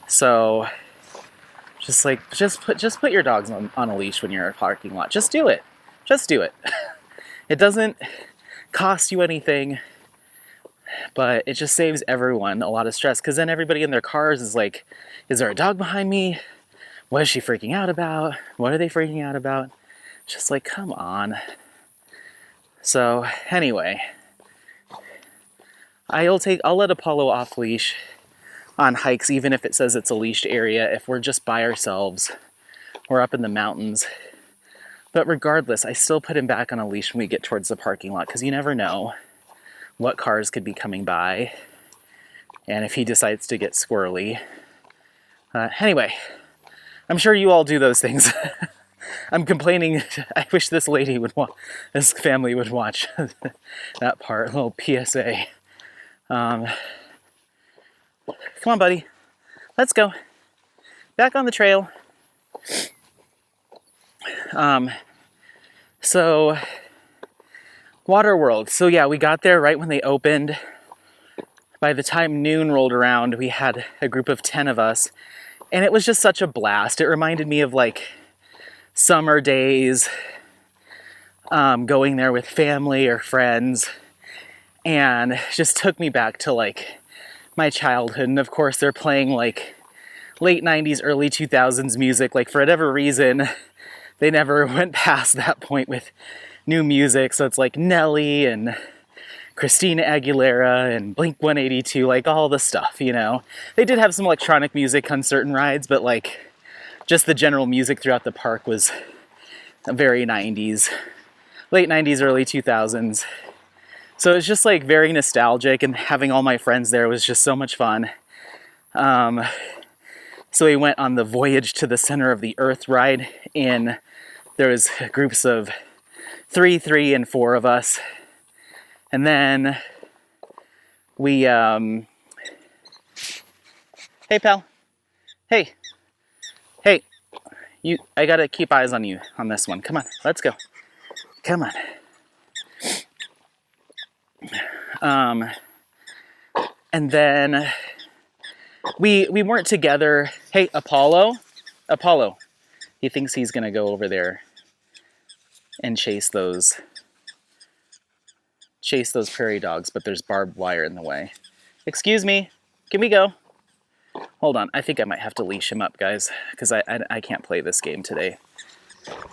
So just put your dogs on a leash when you're in a parking lot. Just do it. It doesn't cost you anything, but it just saves everyone a lot of stress, because then everybody in their cars is like, is there a dog behind me? What is she freaking out about? What are they freaking out about? Just like, come on. So anyway, I'll let Apollo off leash on hikes, even if it says it's a leashed area, if we're just by ourselves, we're up in the mountains. But regardless, I still put him back on a leash when we get towards the parking lot, because you never know what cars could be coming by, and if he decides to get squirrely. Anyway, I'm sure you all do those things. I'm complaining. I wish this family would watch that part, a little PSA. Come on, buddy. Let's go. Back on the trail. So, Waterworld. So yeah, we got there right when they opened. By the time noon rolled around, we had a group of 10 of us, and it was just such a blast. It reminded me of like summer days, going there with family or friends, and just took me back to like my childhood. And of course, they're playing like late 90s, early 2000s music. Like for whatever reason, they never went past that point with new music. So it's like Nelly and Christina Aguilera and Blink-182, like all the stuff, you know. They did have some electronic music on certain rides, but like just the general music throughout the park was very 90s, late 90s, early 2000s. So it's just like very nostalgic, and having all my friends there was just so much fun. So we went on the Voyage to the Center of the Earth ride. There was groups of three, and 4 of us. And then we, hey pal, hey, I gotta keep eyes on you on this one. Come on, let's go. Come on. And then we weren't together. Hey, Apollo, he thinks he's gonna go over there and chase those prairie dogs, but there's barbed wire in the way. Excuse me, can we go? Hold on, I think I might have to leash him up, guys, because I can't play this game today.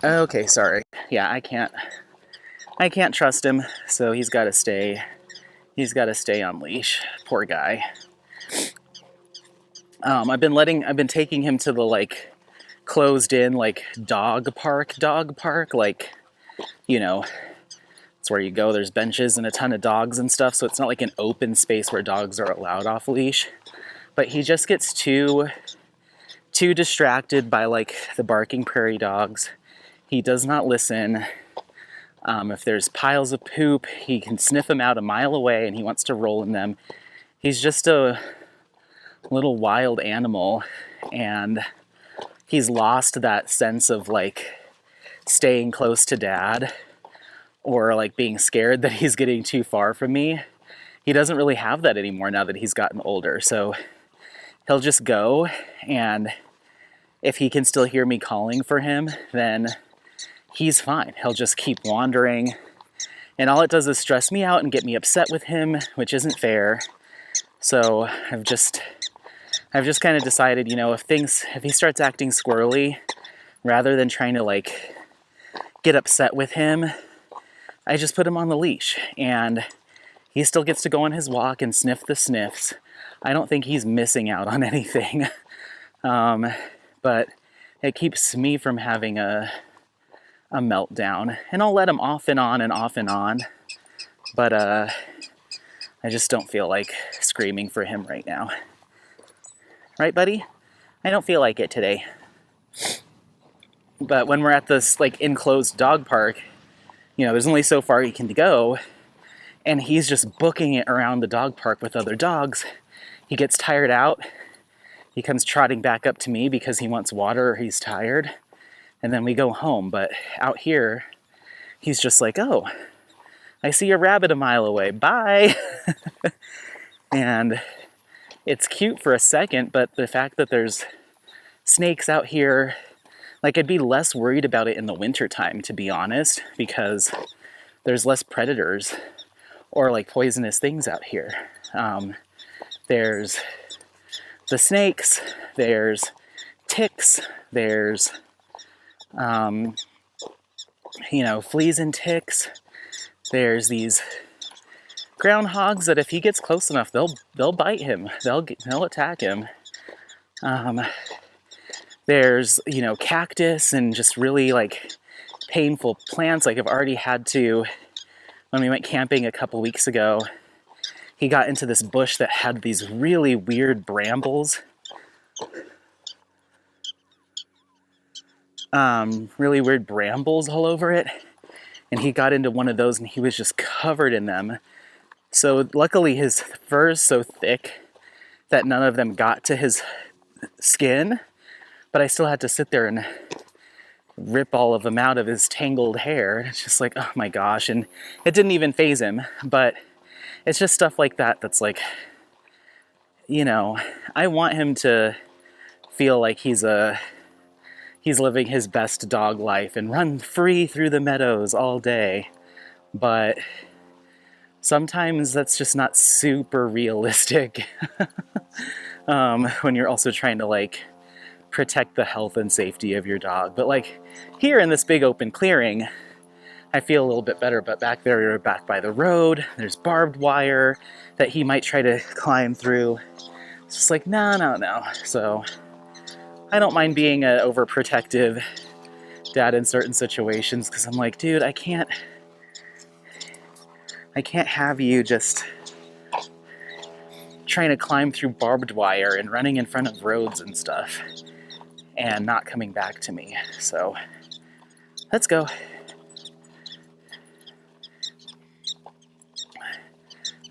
Okay, sorry. Yeah, I can't trust him, so he's got to stay on leash. Poor guy. I've been taking him to the like closed in like dog park, like, you know, it's where you go, there's benches and a ton of dogs and stuff, so it's not like an open space where dogs are allowed off leash. But he just gets too distracted by like the barking prairie dogs. He does not listen. If there's piles of poop, he can sniff them out a mile away and he wants to roll in them. He's just a little wild animal, and he's lost that sense of like staying close to dad, or like being scared that he's getting too far from me. He doesn't really have that anymore now that he's gotten older. So he'll just go, and if he can still hear me calling for him, then he's fine. He'll just keep wandering, and all it does is stress me out and get me upset with him, which isn't fair. So I've just kind of decided, you know, if he starts acting squirrely, rather than trying to like get upset with him, I just put him on the leash, and he still gets to go on his walk and sniff the sniffs. I don't think he's missing out on anything. But it keeps me from having a meltdown, and I'll let him off and on and off and on. But I just don't feel like screaming for him right now. Right, buddy? I don't feel like it today. But when we're at this like enclosed dog park, you know, there's only so far he can go, and he's just booking it around the dog park with other dogs. He gets tired out. He comes trotting back up to me because he wants water or he's tired, and then we go home. But out here, he's just like, oh, I see a rabbit a mile away. Bye. And it's cute for a second, but the fact that there's snakes out here, like, I'd be less worried about it in the wintertime, to be honest, because there's less predators or like poisonous things out here. There's the snakes, there's ticks, there's, fleas and ticks, There's these groundhogs that if he gets close enough, they'll bite him. They'll attack him. There's, you know, cactus and just really like painful plants. Like I've already had to, when we went camping a couple weeks ago, he got into this bush that had these really weird brambles. Really weird brambles all over it. And he got into one of those and he was just covered in them. So luckily his fur is so thick that none of them got to his skin, but I still had to sit there and rip all of them out of his tangled hair. It's just like, oh my gosh. And it didn't even faze him, but it's just stuff like that that's like, you know, I want him to feel like he's living his best dog life and run free through the meadows all day. But sometimes that's just not super realistic when you're also trying to like protect the health and safety of your dog. But like here in this big open clearing, I feel a little bit better. But back there, you're back by the road, there's barbed wire that he might try to climb through. It's just like, no. So I don't mind being an overprotective dad in certain situations, because I'm like, dude, I can't have you just trying to climb through barbed wire and running in front of roads and stuff and not coming back to me. So let's go.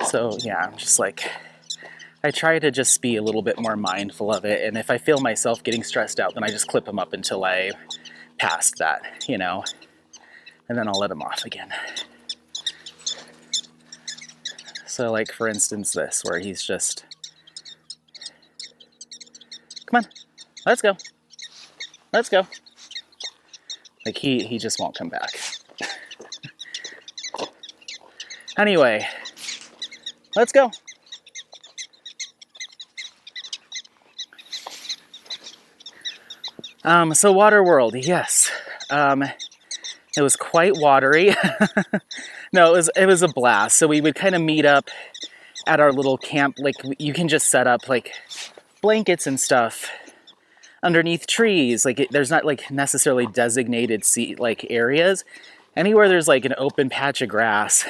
So yeah, I'm just like, I try to just be a little bit more mindful of it. And if I feel myself getting stressed out, then I just clip them up until I past that, you know, and then I'll let them off again. So like, for instance, this, where he's just, come on, let's go. Let's go. Like he just won't come back. Anyway, let's go. So Water World, yes. It was quite watery. No, it was a blast. So we would kind of meet up at our little camp. Like you can just set up like blankets and stuff underneath trees. Like there's not like necessarily designated areas. Anywhere there's like an open patch of grass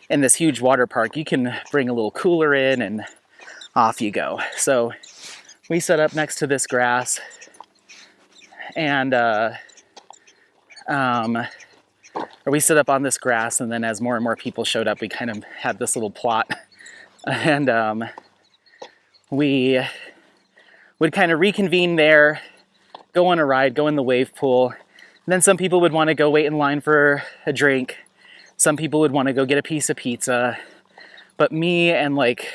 in this huge water park, you can bring a little cooler in and off you go. So we set up next to this grass, and we set up on this grass, and then as more and more people showed up, we kind of had this little plot, and we would kind of reconvene there, go on a ride, go in the wave pool, and then some people would want to go wait in line for a drink. Some people would want to go get a piece of pizza, but me and like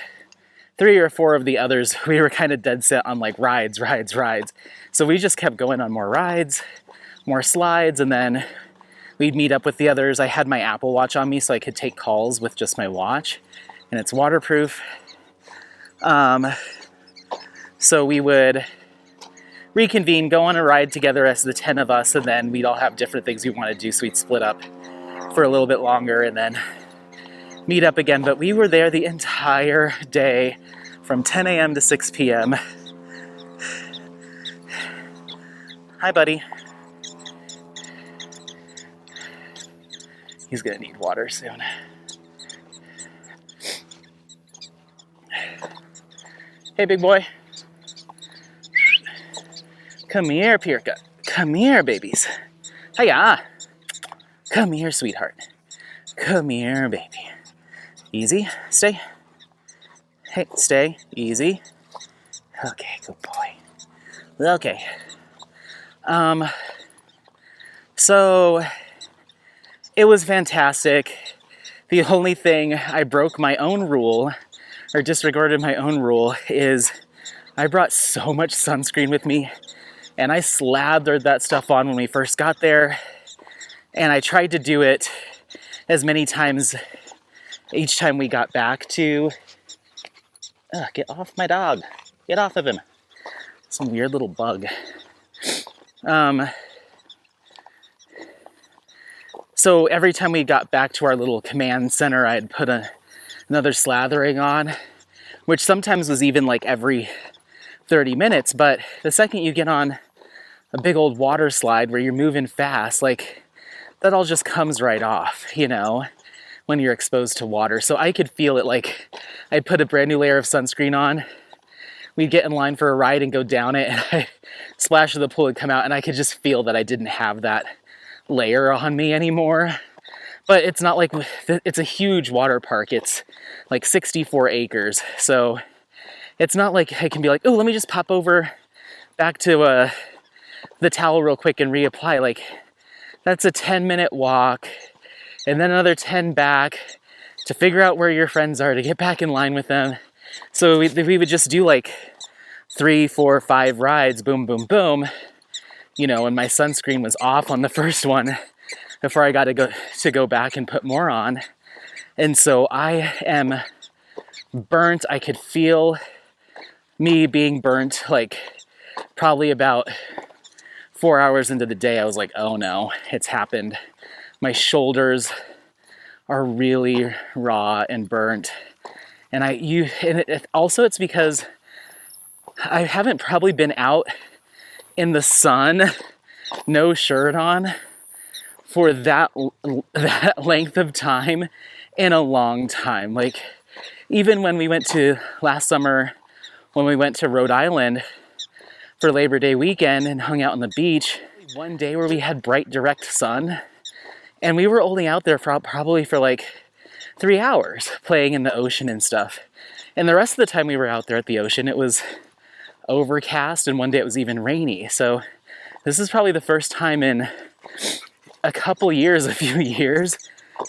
3 or 4 of the others, we were kind of dead set on like rides. So we just kept going on more rides, more slides, and then we'd meet up with the others. I had my Apple Watch on me so I could take calls with just my watch, and it's waterproof. So we would reconvene, go on a ride together as the 10 of us, and then we'd all have different things we want to do, so we'd split up for a little bit longer and then meet up again. But we were there the entire day from 10 a.m. to 6 p.m. Hi, buddy. He's gonna need water soon. Hey, big boy. Come here, Pirka. Come here, babies. Hiya. Come here, sweetheart. Come here, baby. Easy. Stay. Hey, stay. Easy. Okay, good boy. Okay. So it was fantastic. The only thing I broke my own rule, or disregarded my own rule, is I brought so much sunscreen with me, and I slathered that stuff on when we first got there, and I tried to do it as many times each time we got back to... get off my dog. Get off of him. Some weird little bug. So every time we got back to our little command center, I'd put another slathering on, which sometimes was even like every 30 minutes. But the second you get on a big old water slide where you're moving fast, like that all just comes right off, you know, when you're exposed to water. So I could feel it. Like I'd put a brand new layer of sunscreen on, we'd get in line for a ride and go down it, and I splash of the pool would come out, and I could just feel that I didn't have that layer on me anymore. But it's not like, it's a huge water park. It's like 64 acres. So it's not like I can be like, oh, let me just pop over back to the towel real quick and reapply. Like that's a 10-minute walk and then another 10 back to figure out where your friends are, to get back in line with them. So we would just do like 3, 4, 5 rides, boom, boom, boom, you know, and my sunscreen was off on the first one before I got to go back and put more on. And so I am burnt. I could feel me being burnt like probably about 4 hours into the day. I was like, oh no, it's happened. My shoulders are really raw and burnt. And also it's because I haven't probably been out in the sun, no shirt on, for that length of time in a long time. Like even when we went to last summer, when we went to Rhode Island for Labor Day weekend and hung out on the beach, one day where we had bright direct sun, and we were only out there for probably for like 3 hours playing in the ocean and stuff. And the rest of the time we were out there at the ocean, it was overcast, and one day it was even rainy. So this is probably the first time in a few years,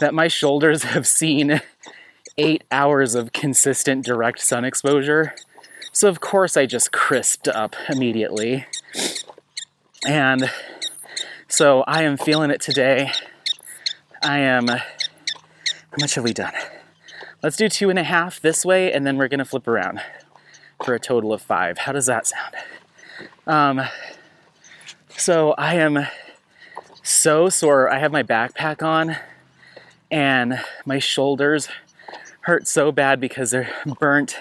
that my shoulders have seen 8 hours of consistent direct sun exposure. So of course I just crisped up immediately. And so I am feeling it today. How much have we done? Let's do 2.5 this way, and then we're gonna flip around for a total of 5. How does that sound? So I am so sore. I have my backpack on, and my shoulders hurt so bad because they're burnt,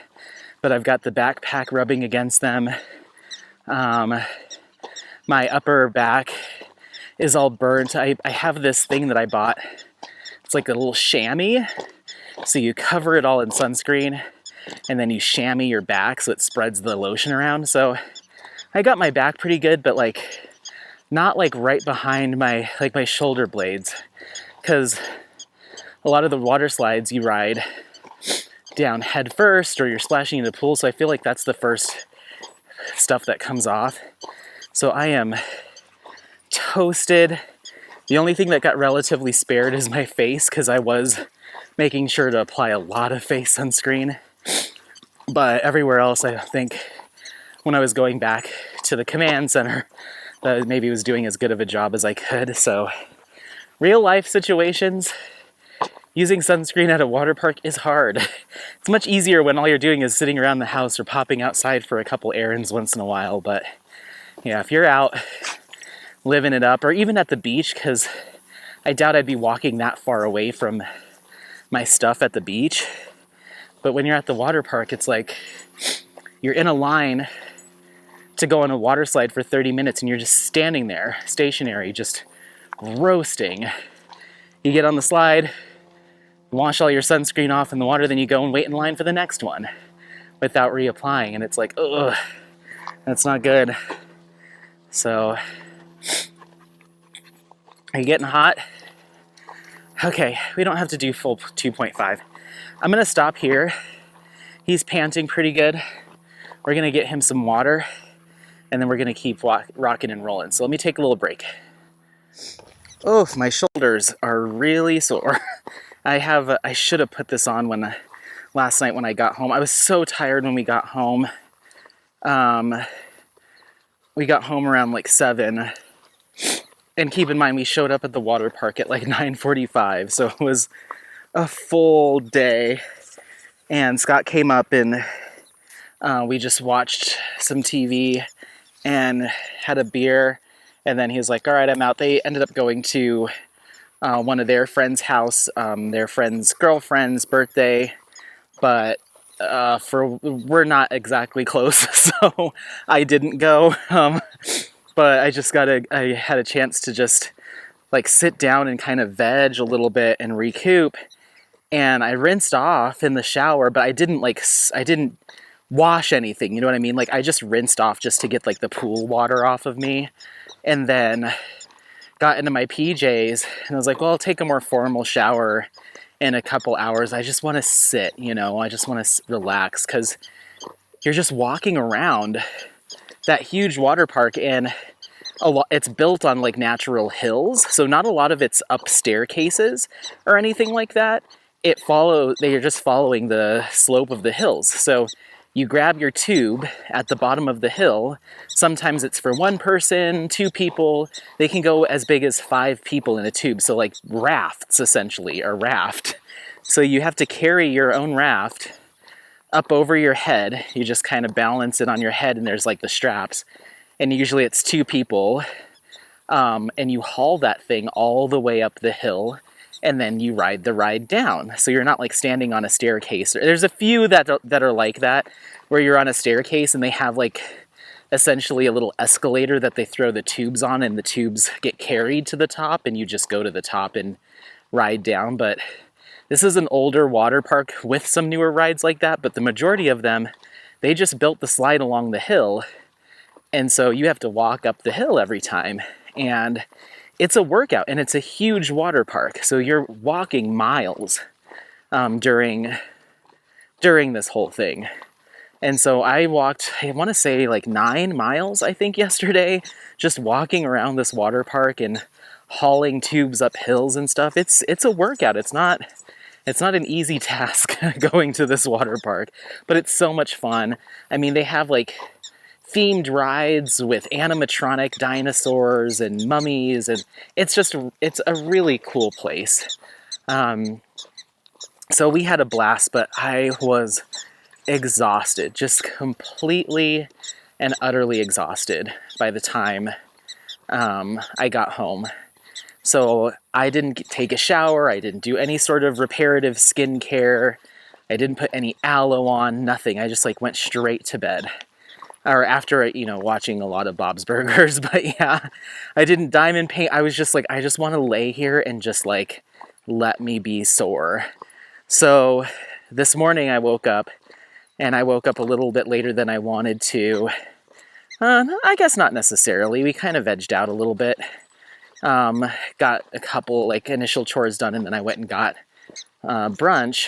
but I've got the backpack rubbing against them. My upper back is all burnt. I have this thing that I bought. It's like a little chamois. So you cover it all in sunscreen, and then you chamois your back so it spreads the lotion around. So I got my back pretty good, but like not like right behind my shoulder blades, because a lot of the water slides you ride down head first, or you're splashing in the pool. So I feel like that's the first stuff that comes off. So I am toasted. The only thing that got relatively spared is my face, because I was making sure to apply a lot of face sunscreen. But everywhere else, I think when I was going back to the command center, that maybe was doing as good of a job as I could. So real life situations, using sunscreen at a water park is hard. It's much easier when all you're doing is sitting around the house or popping outside for a couple errands once in a while. But yeah, if you're out living it up, or even at the beach, because I doubt I'd be walking that far away from my stuff at the beach. But when you're at the water park, it's like you're in a line to go on a water slide for 30 minutes and you're just standing there, stationary, just roasting. You get on the slide, wash all your sunscreen off in the water, then you go and wait in line for the next one without reapplying. And it's like, ugh, that's not good. So, are you getting hot? Okay, we don't have to do full 2.5. I'm gonna stop here. He's panting pretty good. We're gonna get him some water, and then we're gonna keep rocking and rolling. So let me take a little break. Oh, my shoulders are really sore. I should have put this on last night when I got home. I was so tired when we got home. We got home around like 7. And keep in mind, we showed up at the water park at like 9:45, so it was a full day. And Scott came up and we just watched some TV and had a beer. And then he was like, all right, I'm out. They ended up going to one of their friends' house, their friend's girlfriend's birthday, but we're not exactly close, so I didn't go. But I had a chance to just like sit down and kind of veg a little bit and recoup. And I rinsed off in the shower, but I didn't wash anything. You know what I mean? Like I just rinsed off just to get like the pool water off of me, and then got into my PJs and I was like, well, I'll take a more formal shower in a couple hours. I just want to sit, I just want to relax, because you're just walking around that huge water park, and it's built on like natural hills, so not a lot of it's up staircases or anything like that. They are just following the slope of the hills. So you grab your tube at the bottom of the hill. Sometimes it's for one person, two people. They can go as big as 5 people in a tube. So like rafts, essentially, a raft. So you have to carry your own raft up over your head. You just kind of balance it on your head, and there's like the straps. And usually it's 2 people. And you haul that thing all the way up the hill, and then you ride the ride down. So you're not like standing on a staircase. There's a few that are like that, where you're on a staircase and they have like essentially a little escalator that they throw the tubes on, and the tubes get carried to the top, and you just go to the top and ride down. But this is an older water park with some newer rides like that, but the majority of them, they just built the slide along the hill, and so you have to walk up the hill every time. And it's a workout, and it's a huge water park, so you're walking miles during this whole thing. And so I walked, I want to say like 9 miles, I think, yesterday, just walking around this water park and hauling tubes up hills and stuff. It's a workout. It's not an easy task going to this water park, but it's so much fun. I mean, they have like themed rides with animatronic dinosaurs and mummies, and it's a really cool place. So we had a blast, but I was exhausted, just completely and utterly exhausted by the time I got home. So I didn't take a shower, I didn't do any sort of reparative skincare, I didn't put any aloe on, nothing. I just like went straight to bed. Or after, watching a lot of Bob's Burgers. But yeah, I didn't diamond paint. I was just like, I just want to lay here and just like, let me be sore. So this morning I woke up, and I woke up a little bit later than I wanted to. I guess not necessarily. We kind of vegged out a little bit. Got a couple like initial chores done, and then I went and got brunch,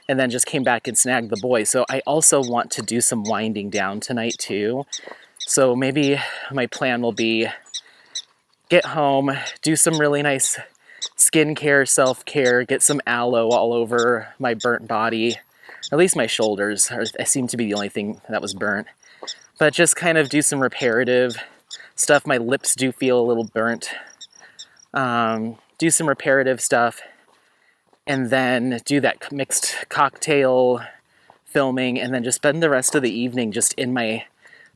and then just came back and snagged the boys. So I also want to do some winding down tonight too. So maybe my plan will be get home, do some really nice skincare, self-care, get some aloe all over my burnt body. At least my shoulders seem to be the only thing that was burnt. But just kind of do some reparative stuff. My lips do feel a little burnt. Do some reparative stuff. And then do that mixed cocktail filming, and then just spend the rest of the evening just in my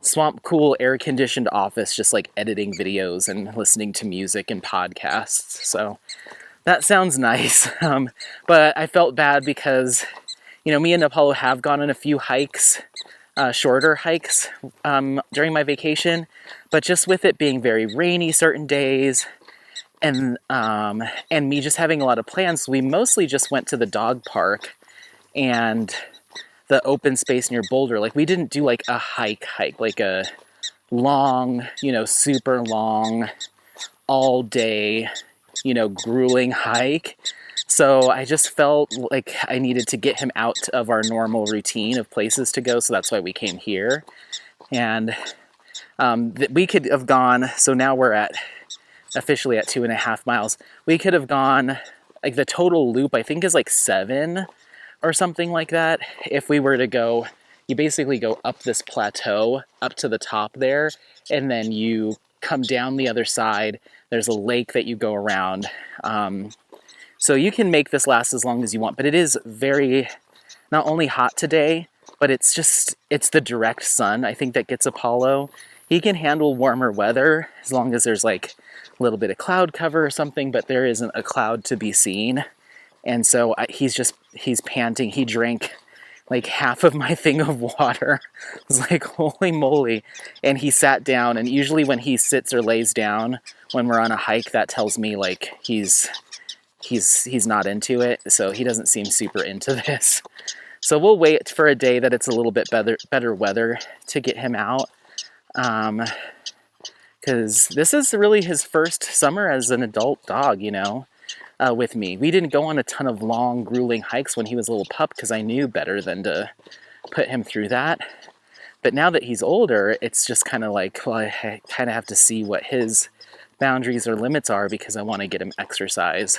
swamp cool air-conditioned office, just like editing videos and listening to music and podcasts. So that sounds nice. But I felt bad because, me and Apollo have gone on a few hikes, shorter hikes during my vacation, but just with it being very rainy certain days, and me just having a lot of plans, we mostly just went to the dog park and the open space near Boulder. Like, we didn't do like a hike, like a long, super long, all day, grueling hike. So I just felt like I needed to get him out of our normal routine of places to go. So that's why we came here. And we could have gone, so now we're officially at 2.5 miles. We could have gone, like the total loop I think is like 7 or something like that. If we were to go, you basically go up this plateau, up to the top there, and then you come down the other side. There's a lake that you go around. So you can make this last as long as you want, but it is very, not only hot today, but it's the direct sun, I think, that gets Apollo. He can handle warmer weather as long as there's like a little bit of cloud cover or something, but there isn't a cloud to be seen. And so he's panting. He drank like half of my thing of water. I was like, holy moly. And he sat down, and usually when he sits or lays down when we're on a hike, that tells me like he's not into it. So he doesn't seem super into this. So we'll wait for a day that it's a little bit better weather to get him out. Because this is really his first summer as an adult dog, you know, with me. We didn't go on a ton of long, grueling hikes when he was a little pup because I knew better than to put him through that. But now that he's older, it's just kind of like, well, I kind of have to see what his boundaries or limits are because I want to get him exercise.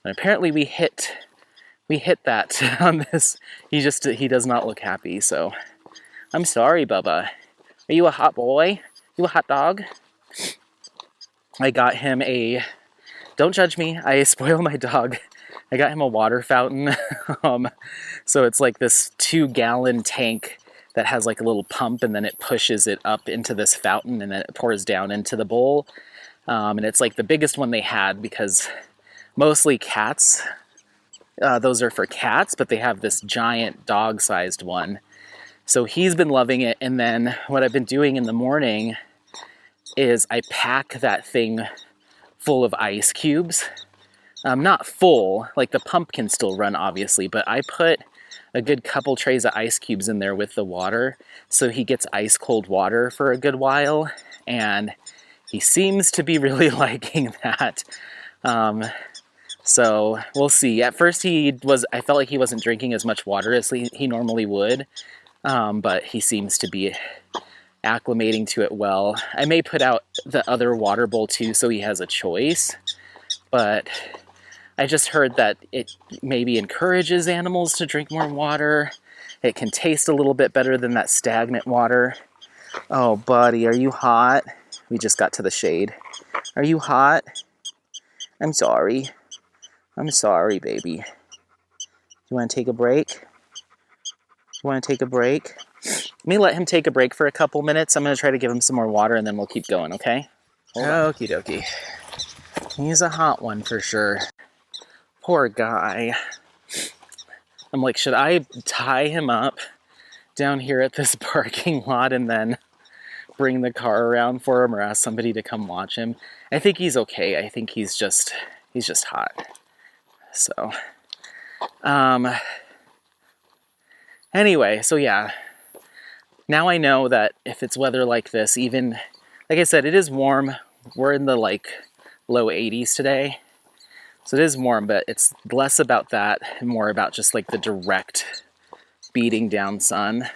And apparently we hit that on this. He does not look happy, so I'm sorry, Bubba. Are you a hot boy? You a hot dog? I got him don't judge me, I spoil my dog. I got him a water fountain. So it's like this 2-gallon tank that has like a little pump, and then it pushes it up into this fountain, and then it pours down into the bowl. And it's like the biggest one they had because mostly cats. Those are for cats, but they have this giant dog-sized one. So he's been loving it, and then what I've been doing in the morning is I pack that thing full of ice cubes. Not full, like the pump can still run obviously, but I put a good couple trays of ice cubes in there with the water, so he gets ice cold water for a good while, and he seems to be really liking that. So we'll see. At first I felt like he wasn't drinking as much water as he normally would, but he seems to be acclimating to it well. I may put out the other water bowl too so he has a choice, but I just heard that it maybe encourages animals to drink more water. It can taste a little bit better than that stagnant water. Oh, buddy, are you hot? We just got to the shade. Are you hot? I'm sorry. I'm sorry, baby. You want to take a break? You want to take a break? Let me let him take a break for a couple minutes. I'm going to try to give him some more water, and then we'll keep going, okay? Okie dokie. He's a hot one for sure. Poor guy. I'm like, should I tie him up down here at this parking lot and then bring the car around for him, or ask somebody to come watch him? I think he's okay. I think he's just hot. So, anyway, so yeah. Now I know that if it's weather like this, even, like I said, it is warm. We're in the like low 80s today. So it is warm, but it's less about that and more about just like the direct beating down sun.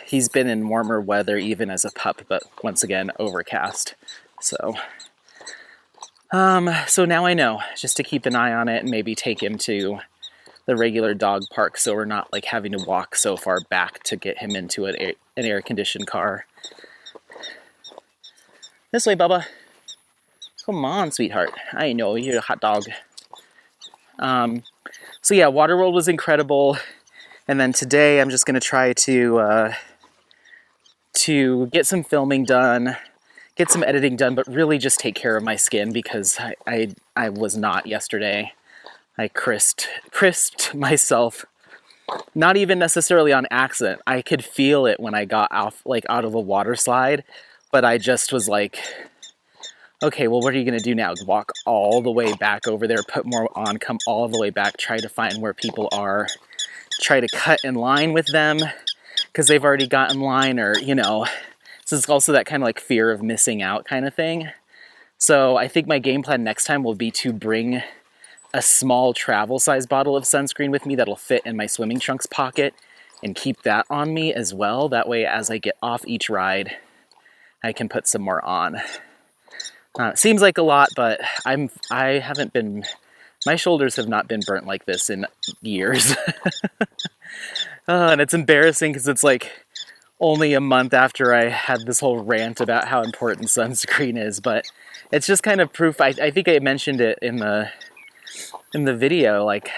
He's been in warmer weather even as a pup, but once again, overcast. So now I know just to keep an eye on it and maybe take him to the regular dog park so we're not like having to walk so far back to get him into an air-conditioned car. This way, Bubba. Come on, sweetheart. I know, you're a hot dog. So yeah, Waterworld was incredible. And then today I'm just going to try to get some filming done, get some editing done, but really just take care of my skin because I was not yesterday. I crisped myself, not even necessarily on accident. I could feel it when I got out of a water slide, but I just was like, okay, well, what are you going to do now? Walk all the way back over there, put more on, come all the way back, try to find where people are, try to cut in line with them because they've already got in line, or, you know, so it's also that kind of like fear of missing out kind of thing. So I think my game plan next time will be to bring a small travel size bottle of sunscreen with me that'll fit in my swimming trunks pocket and keep that on me as well. That way, as I get off each ride, I can put some more on. Seems like a lot, but I haven't been, my shoulders have not been burnt like this in years. And it's embarrassing because it's like only a month after I had this whole rant about how important sunscreen is, but it's just kind of proof. I think I mentioned it in the video, like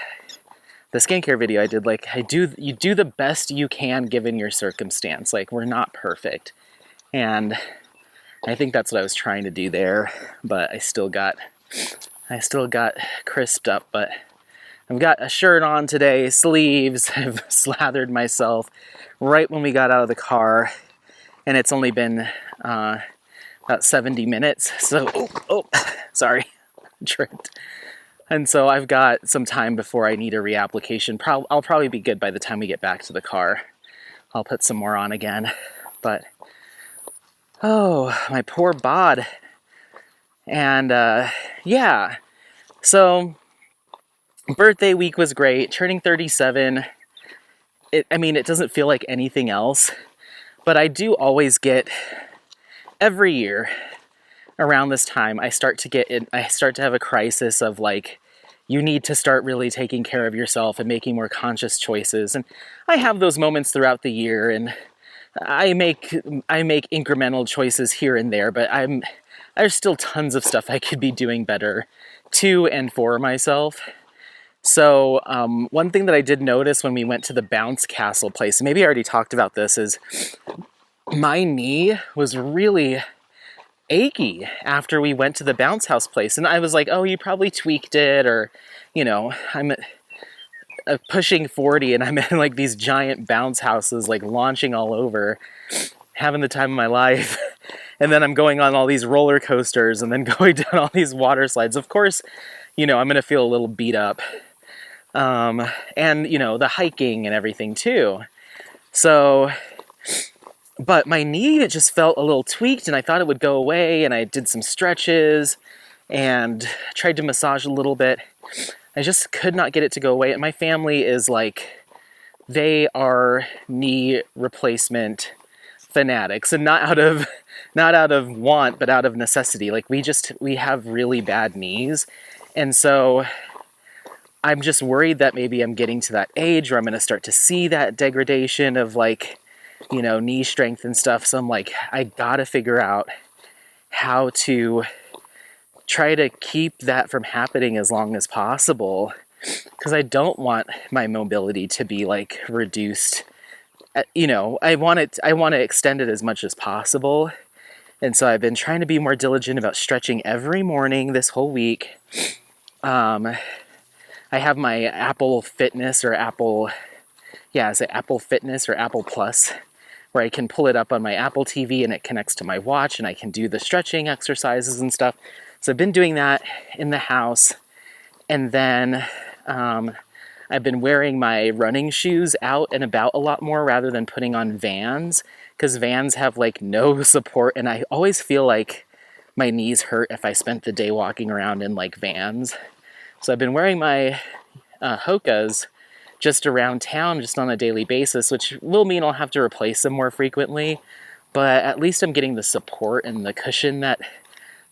the skincare video I did, like you do the best you can given your circumstance. Like, we're not perfect. And I think that's what I was trying to do there, but I still got crisped up. But I've got a shirt on today, sleeves. I've slathered myself right when we got out of the car, and it's only been about 70 minutes. So, sorry, tripped. And so I've got some time before I need a reapplication. I'll probably be good by the time we get back to the car. I'll put some more on again. But, oh, my poor bod. And, yeah. So, birthday week was great. Turning 37. It doesn't feel like anything else. But I do always get, every year, around this time, I start to have a crisis of like, you need to start really taking care of yourself and making more conscious choices. And I have those moments throughout the year, and I make incremental choices here and there, but there's still tons of stuff I could be doing better to and for myself. So one thing that I did notice when we went to the bounce castle place, and maybe I already talked about this, is my knee was really achy after we went to the bounce house place. And I was like, oh, you probably tweaked it, or, I'm pushing 40 and I'm in like these giant bounce houses, like launching all over, having the time of my life. And then I'm going on all these roller coasters and then going down all these water slides. Of course, I'm going to feel a little beat up. And, the hiking and everything too. So, but my knee, it just felt a little tweaked, and I thought it would go away, and I did some stretches and tried to massage a little bit. I just could not get it to go away. And my family is like, they are knee replacement fanatics, and not out of want, but out of necessity. Like we have really bad knees. And so I'm just worried that maybe I'm getting to that age where I'm going to start to see that degradation of like, knee strength and stuff. So I'm like, I gotta figure out how to try to keep that from happening as long as possible, because I don't want my mobility to be like reduced. I want to extend it as much as possible. And so I've been trying to be more diligent about stretching every morning this whole week. I have my Apple Fitness or Apple Fitness or Apple Plus, where I can pull it up on my Apple TV and it connects to my watch, and I can do the stretching exercises and stuff. So I've been doing that in the house. And then I've been wearing my running shoes out and about a lot more rather than putting on Vans, because Vans have like no support, and I always feel like my knees hurt if I spent the day walking around in like Vans. So I've been wearing my Hokas just around town, just on a daily basis, which will mean I'll have to replace them more frequently, but at least I'm getting the support and the cushion that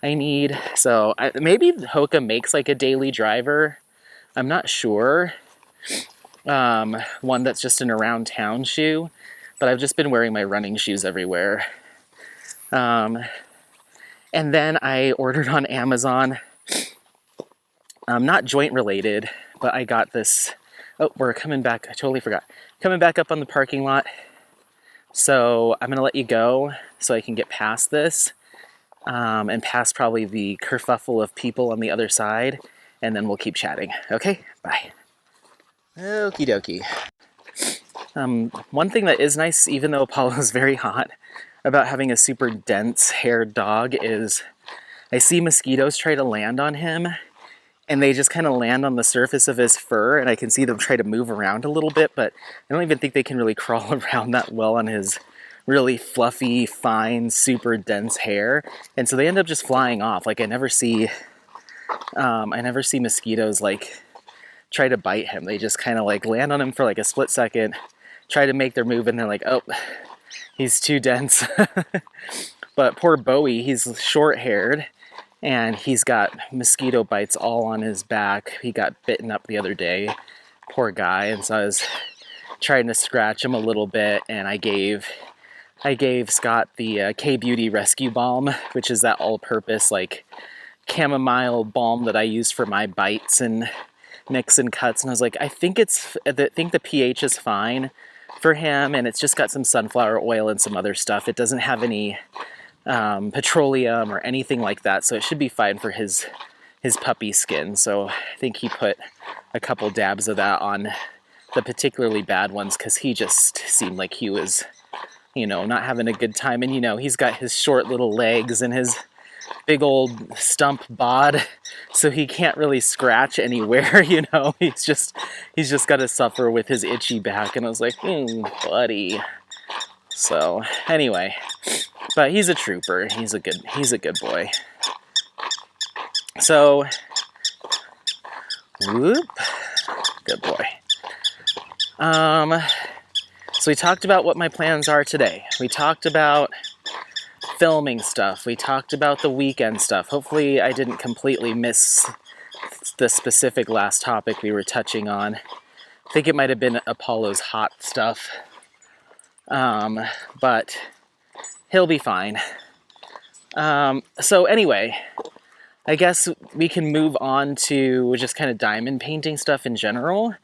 I need. So maybe Hoka makes like a daily driver. I'm not sure. One that's just an around town shoe, but I've just been wearing my running shoes everywhere. And then I ordered on Amazon, not joint related, but I got this. Oh, we're coming back. I totally forgot. Coming back up on the parking lot. So I'm going to let you go so I can get past this and past probably the kerfuffle of people on the other side. And then we'll keep chatting. Okay? Bye. Okie dokie. One thing that is nice, even though Apollo's very hot, about having a super dense haired dog is I see mosquitoes try to land on him, and they just kind of land on the surface of his fur, and I can see them try to move around a little bit, but I don't even think they can really crawl around that well on his really fluffy, fine, super dense hair. And so they end up just flying off. Like I never see mosquitoes like try to bite him. They just kind of like land on him for like a split second, try to make their move, and they're like, oh, he's too dense. But poor Bowie, he's short-haired, and he's got mosquito bites all on his back. He got bitten up the other day, poor guy. And so I was trying to scratch him a little bit, and I gave Scott the K-Beauty Rescue Balm, which is that all-purpose like chamomile balm that I use for my bites and nicks and cuts. And I was like, I think the pH is fine, for him, and it's just got some sunflower oil and some other stuff. It doesn't have any petroleum or anything like that, so it should be fine for his puppy skin. So I think he put a couple dabs of that on the particularly bad ones because he just seemed like he was, not having a good time. And he's got his short little legs and his big old stump bod, so he can't really scratch anywhere. He's just got to suffer with his itchy back. And I was like, buddy. So anyway, but he's a trooper. He's a good boy. So, whoop, good boy. So we talked about what my plans are today. We talked about filming stuff. We talked about the weekend stuff. Hopefully I didn't completely miss the specific last topic we were touching on. I think it might have been Apollo's hot stuff. But he'll be fine. So anyway, I guess we can move on to just kind of diamond painting stuff in general.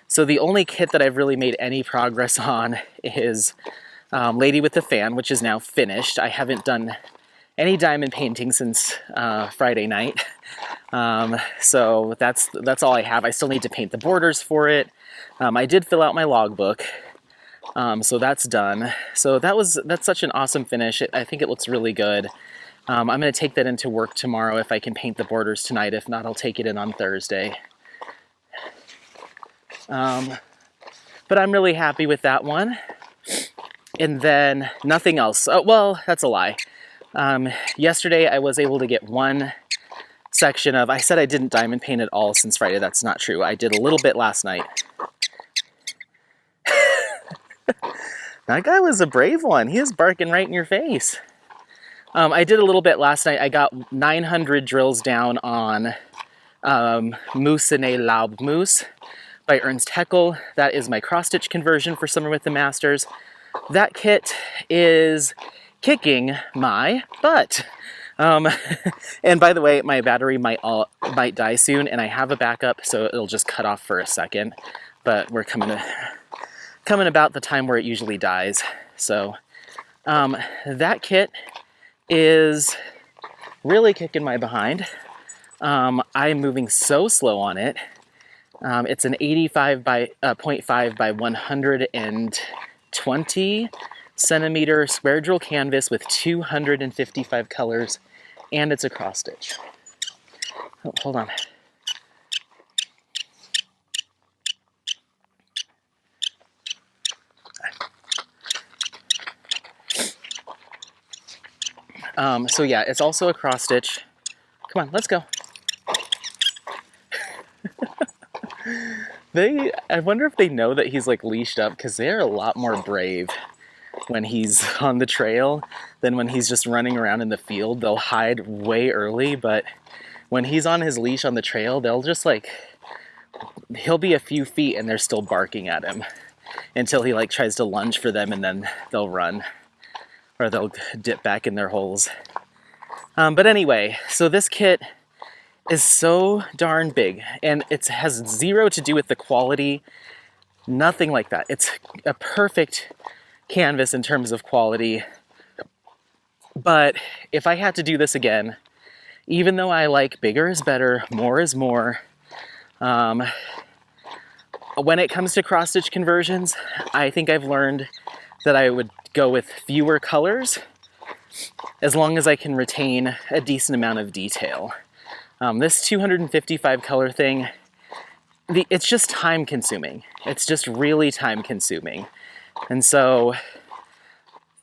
So the only kit that I've really made any progress on is Lady with the Fan, which is now finished. I haven't done any diamond painting since Friday night. So that's all I have. I still need to paint the borders for it. I did fill out my logbook. So that's done. So that's such an awesome finish. I think it looks really good. I'm going to take that into work tomorrow if I can paint the borders tonight. If not, I'll take it in on Thursday. But I'm really happy with that one. And then nothing else. Oh, well, that's a lie. Yesterday I was able to get one section of, I said I didn't diamond paint at all since Friday. That's not true. I did a little bit last night. That guy was a brave one. He was barking right in your face. I did a little bit last night. I got 900 drills down on Moussenet Laub Mousse by Ernst Haeckel. That is my cross-stitch conversion for Summer with the Masters. That kit is kicking my butt. And by the way, my battery might die soon, and I have a backup, so it'll just cut off for a second. But we're coming about the time where it usually dies. So that kit is really kicking my behind. I'm moving so slow on it. It's an 85 by 0.5 by 120 centimeter square drill canvas with 255 colors, and it's a cross stitch. Oh, hold on. So yeah, it's also a cross stitch. Come on, let's go. I wonder if they know that he's like leashed up, because they're a lot more brave when he's on the trail than when he's just running around in the field. They'll hide way early, but when he's on his leash on the trail, he'll be a few feet and they're still barking at him until he like tries to lunge for them, and then they'll run or they'll dip back in their holes. But anyway, so this kit is so darn big, and it has zero to do with the quality, nothing like that. It's a perfect canvas in terms of quality. But if I had to do this again, even though I like bigger is better, more is more, when it comes to cross-stitch conversions, I think I've learned that I would go with fewer colors as long as I can retain a decent amount of detail. This 255 color thing, it's just time consuming. It's just really time consuming. And so,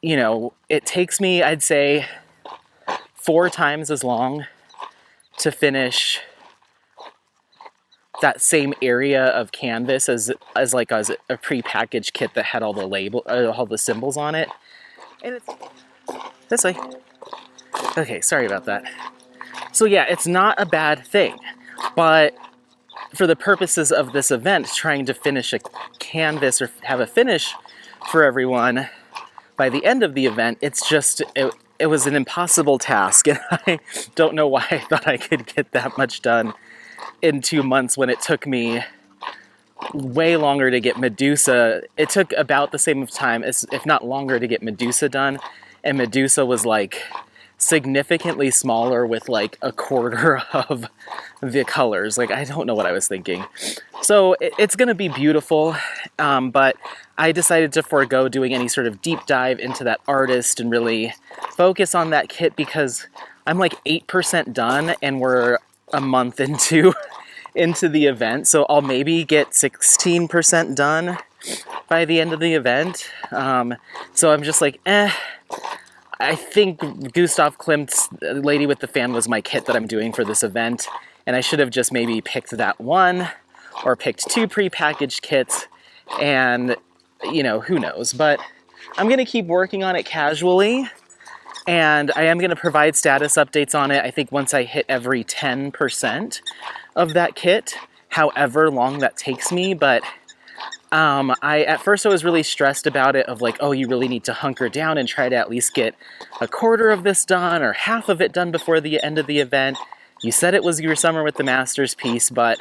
it takes me, I'd say, 4 times as long to finish that same area of canvas as a prepackaged kit that had all the symbols on it. And it's this way. Okay, sorry about that. So yeah, it's not a bad thing, but for the purposes of this event, trying to finish a canvas or have a finish for everyone by the end of the event, it was an impossible task, and I don't know why I thought I could get that much done in 2 months when it took me way longer to get Medusa. It took about the same time, as, if not longer, to get Medusa done. And Medusa was like significantly smaller with like a quarter of the colors. Like, I don't know what I was thinking. So it's going to be beautiful, but I decided to forego doing any sort of deep dive into that artist and really focus on that kit because I'm like 8% done and we're a month into the event. So I'll maybe get 16% done by the end of the event. So I'm just like, I think Gustav Klimt's Lady with the Fan was my kit that I'm doing for this event. And I should have just maybe picked that one or picked 2 pre-packaged kits, and you know, who knows. But I'm going to keep working on it casually, and I am going to provide status updates on it, I think once I hit every 10% of that kit, however long that takes me. But at first I was really stressed about it, of like, oh, you really need to hunker down and try to at least get a quarter of this done or half of it done before the end of the event. You said it was your Summer with the Masters piece, but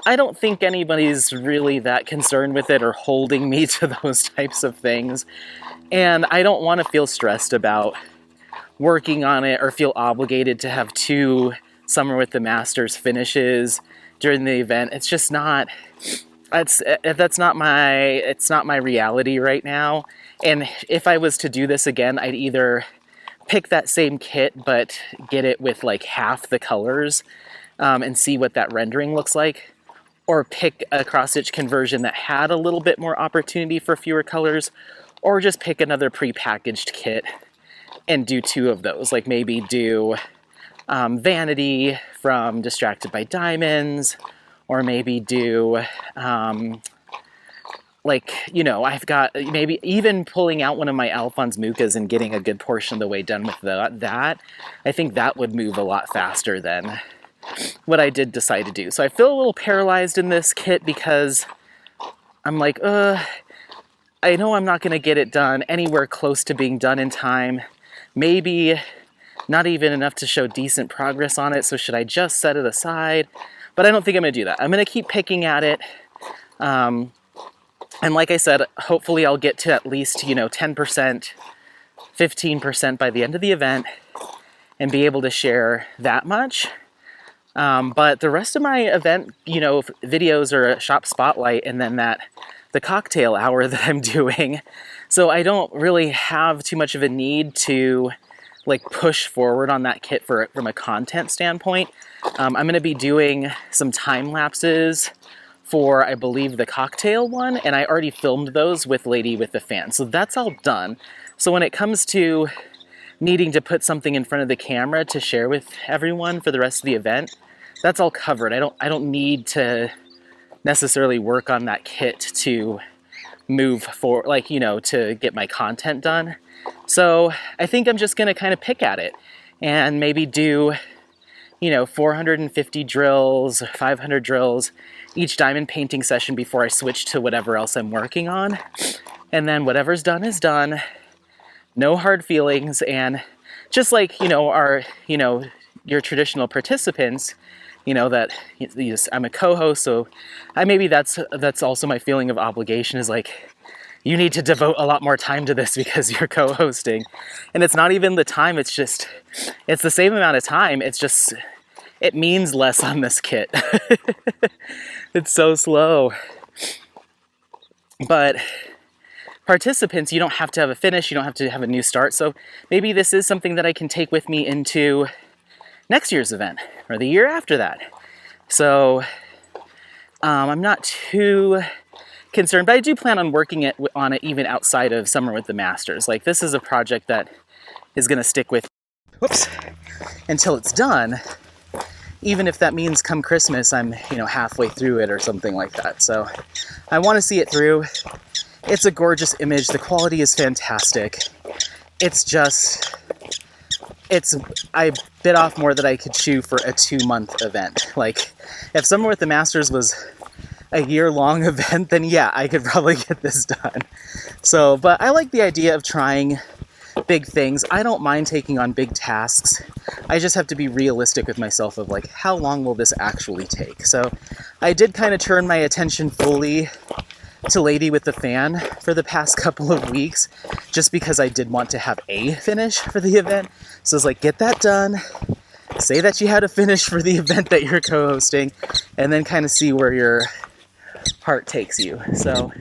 I don't think anybody's really that concerned with it or holding me to those types of things. And I don't want to feel stressed about working on it or feel obligated to have 2 Summer with the Masters finishes during the event. It's just not, it's not my reality right now. And if I was to do this again, I'd either pick that same kit but get it with like half the colors and see what that rendering looks like, or pick a cross-stitch conversion that had a little bit more opportunity for fewer colors, or just pick another pre-packaged kit and do 2 of those. Like maybe do Vanity from Distracted by Diamonds, or maybe do like, you know, I've got maybe even pulling out one of my Alphonse Mucas and getting a good portion of the way done with that. I think that would move a lot faster than what I did decide to do. So I feel a little paralyzed in this kit because I'm like, I know I'm not going to get it done anywhere close to being done in time. Maybe not even enough to show decent progress on it. So should I just set it aside? But I don't think I'm going to do that. I'm going to keep picking at it. And like I said, hopefully I'll get to at least, you know, 10%, 15% by the end of the event and be able to share that much. But the rest of my event, you know, videos are a shop spotlight and then the cocktail hour that I'm doing. So I don't really have too much of a need to like push forward on that kit from a content standpoint. I'm going to be doing some time lapses for, I believe, the cocktail one, and I already filmed those with Lady with the Fan. So that's all done. So when it comes to needing to put something in front of the camera to share with everyone for the rest of the event, that's all covered. I don't need to necessarily work on that kit to move for, like, you know, to get my content done. So I think I'm just going to kind of pick at it and maybe do, you know, 450 drills, 500 drills, each diamond painting session before I switch to whatever else I'm working on. And then whatever's done is done. No hard feelings. And just like, you know, your traditional participants, you know, that I'm a co-host, so maybe that's also my feeling of obligation, is like, you need to devote a lot more time to this because you're co-hosting. And it's not even the time, it's the same amount of time, it's just, it means less on this kit. It's so slow. But participants, you don't have to have a finish, you don't have to have a new start, so maybe this is something that I can take with me into next year's event, or the year after that. So I'm not too concerned, but I do plan on working on it even outside of Summer with the Masters. Like, this is a project that is going to stick with, until it's done, even if that means come Christmas I'm, you know, halfway through it or something like that. So I want to see it through. It's a gorgeous image. The quality is fantastic. It's just, I bit off more than I could chew for a 2-month event. Like, if Summer with the Masters was a year-long event, then yeah, I could probably get this done. So, but I like the idea of trying big things. I don't mind taking on big tasks. I just have to be realistic with myself of like, how long will this actually take? So I did kind of turn my attention fully to Lady with the Fan for the past couple of weeks, just because I did want to have a finish for the event. So it's like, get that done, say that you had a finish for the event that you're co-hosting, and then kind of see where your heart takes you. So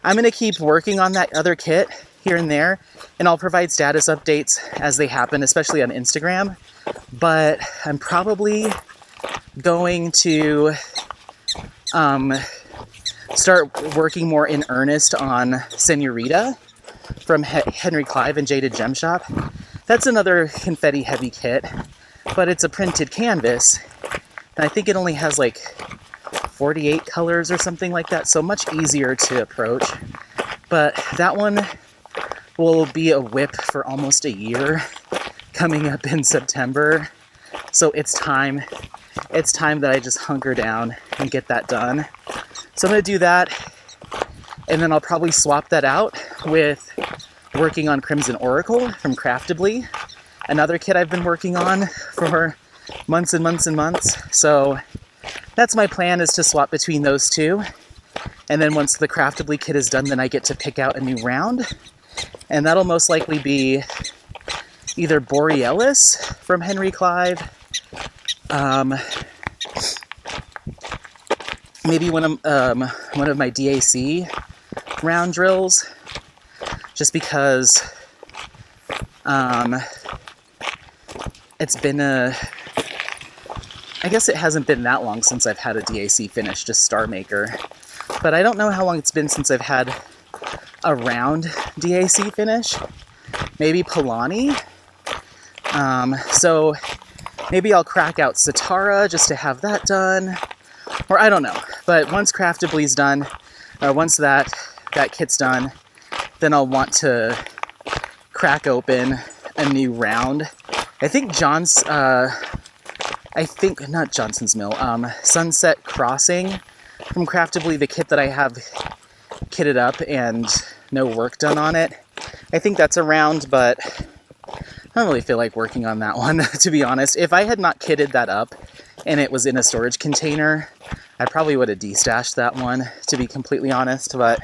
I'm going to keep working on that other kit here and there, and I'll provide status updates as they happen, especially on Instagram. But I'm probably going to start working more in earnest on Senorita from Henry Clive and Jaded Gem Shop. That's another confetti heavy kit, but it's a printed canvas, and I think it only has like 48 colors or something like that, so much easier to approach. But that one will be a whip for almost a year coming up in September, so it's time that I just hunker down and get that done. So I'm going to do that, and then I'll probably swap that out with working on Crimson Oracle from Craftably, another kit I've been working on for months and months and months. So that's my plan, is to swap between those two. And then once the Craftably kit is done, then I get to pick out a new round. And that'll most likely be either Borealis from Henry Clive, maybe one of my DAC round drills, just because it's been I guess it hasn't been that long since I've had a DAC finish, just Star Maker. But I don't know how long it's been since I've had a round DAC finish. Maybe Polani. So maybe I'll crack out Satara just to have that done. Or I don't know. But once Craftably's done, once that kit's done, then I'll want to crack open a new round. I think not Johnson's Mill, Sunset Crossing from Craftably, the kit that I have kitted up and no work done on it. I think that's a round, but I don't really feel like working on that one, to be honest. If I had not kitted that up and it was in a storage container, I probably would have destashed that one, to be completely honest, but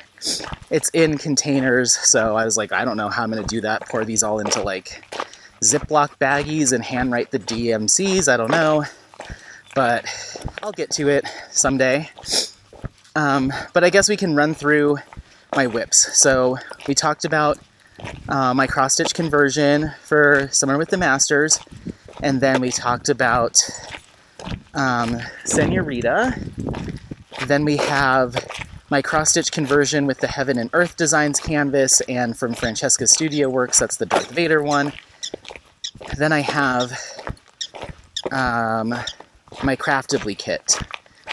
it's in containers, so I was like, I don't know how I'm going to do that, pour these all into like Ziploc baggies and handwrite the DMCs, I don't know, but I'll get to it someday. But I guess we can run through my whips. So we talked about my cross-stitch conversion for Summer with the Masters, and then we talked about Senorita. Then we have my cross-stitch conversion with the Heaven and Earth Designs canvas, and from Francesca Studio Works, that's the Darth Vader one. Then I have my Craftably kit,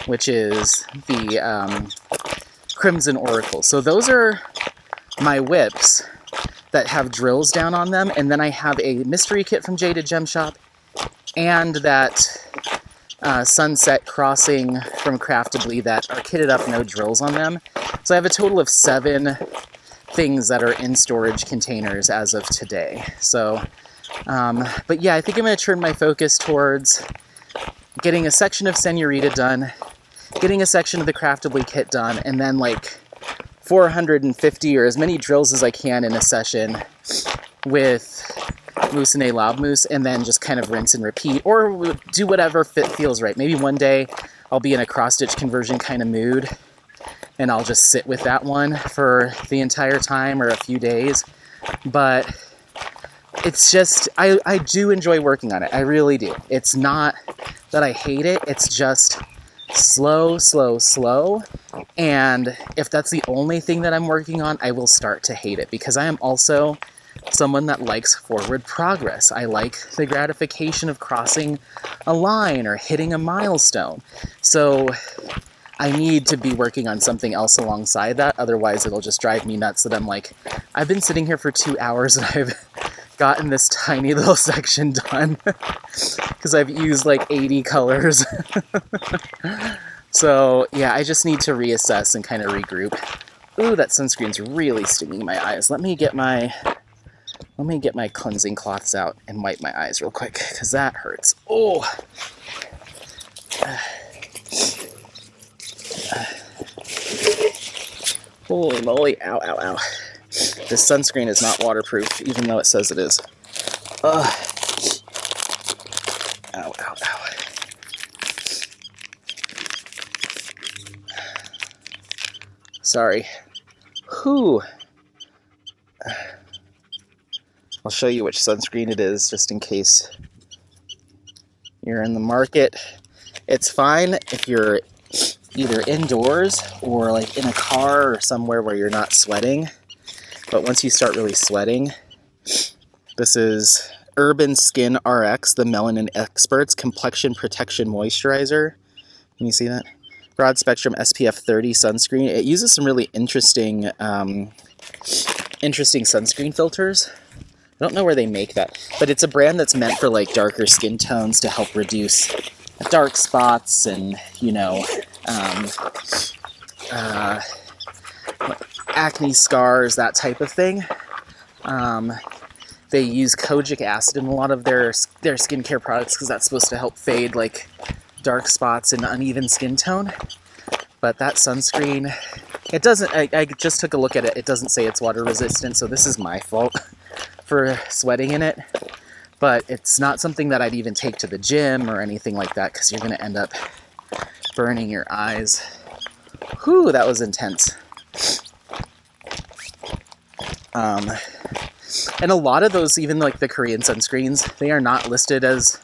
which is the Crimson Oracle. So those are my whips that have drills down on them, and then I have a mystery kit from Jaded Gem Shop, and that Sunset Crossing from Craftably that are kitted up, no drills on them. So I have a total of 7 things that are in storage containers as of today. So, but yeah, I think I'm going to turn my focus towards getting a section of Senorita done, getting a section of the Craftably kit done, and then like 450 or as many drills as I can in a session with Moussenet Lob Mousse, and then just kind of rinse and repeat, or do whatever feels right. Maybe one day I'll be in a cross-stitch conversion kind of mood, and I'll just sit with that one for the entire time or a few days. But it's just, I do enjoy working on it. I really do. It's not that I hate it. It's just slow. And if that's the only thing that I'm working on, I will start to hate it, because I am also someone that likes forward progress. I like the gratification of crossing a line or hitting a milestone. So I need to be working on something else alongside that. Otherwise, it'll just drive me nuts that I'm like, I've been sitting here for 2 hours and I've gotten this tiny little section done because I've used like 80 colors. So yeah, I just need to reassess and kind of regroup. Ooh, that sunscreen's really stinging my eyes. Let me get my Let me get my cleansing cloths out and wipe my eyes real quick, because that hurts. Oh! Holy moly, ow, ow, ow. This sunscreen is not waterproof, even though it says it is. Ugh. Ow, ow, ow. Sorry. Whew. I'll show you which sunscreen it is, just in case you're in the market. It's fine if you're either indoors or like in a car or somewhere where you're not sweating. But once you start really sweating, this is Urban Skin RX, the Melanin Experts Complexion Protection Moisturizer. Can you see that? Broad spectrum SPF 30 sunscreen. It uses some really interesting sunscreen filters. I don't know where they make that, but it's a brand that's meant for like darker skin tones to help reduce dark spots and, you know, acne scars, that type of thing. They use kojic acid in a lot of their skincare products because that's supposed to help fade like dark spots and uneven skin tone. But that sunscreen, it doesn't, I just took a look at it, it doesn't say it's water resistant, so this is my fault for sweating in it. But it's not something that I'd even take to the gym or anything like that, because you're going to end up burning your eyes. Whew, that was intense. And a lot of those, even like the Korean sunscreens, they are not listed as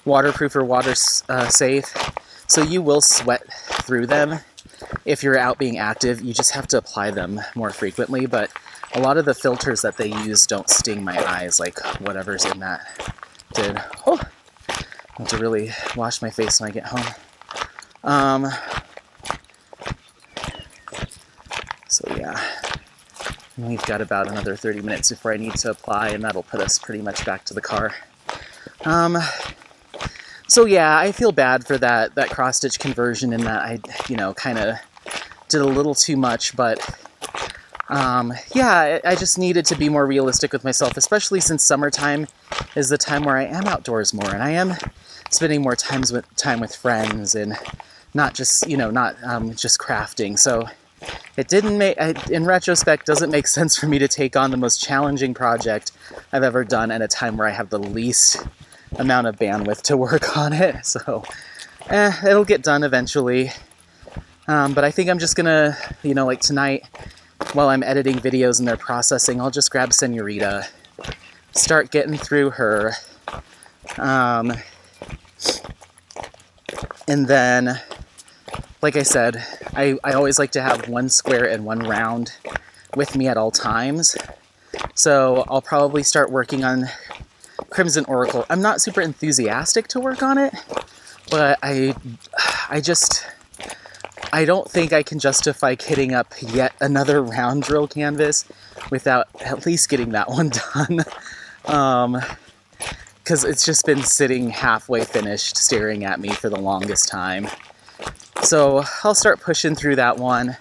waterproof or water safe. So you will sweat through them if you're out being active. You just have to apply them more frequently. But a lot of the filters that they use don't sting my eyes like whatever's in that did. Oh, I have to really wash my face when I get home. So yeah, we've got about another 30 minutes before I need to apply, and that'll put us pretty much back to the car. So yeah, I feel bad for that cross-stitch conversion in that I, kind of did a little too much, but yeah, I just needed to be more realistic with myself, especially since summertime is the time where I am outdoors more, and I am spending more time with friends, and not just, just crafting. So it didn't make, in retrospect, doesn't make sense for me to take on the most challenging project I've ever done at a time where I have the least amount of bandwidth to work on it. So, it'll get done eventually. But I think I'm just gonna, like tonight, while I'm editing videos and they're processing, I'll just grab Senorita, start getting through her, and then, like I said, I always like to have one square and one round with me at all times. So I'll probably start working on Crimson Oracle. I'm not super enthusiastic to work on it, but I don't think I can justify kitting up yet another round drill canvas without at least getting that one done. Because it's just been sitting halfway finished, staring at me for the longest time. So I'll start pushing through that one.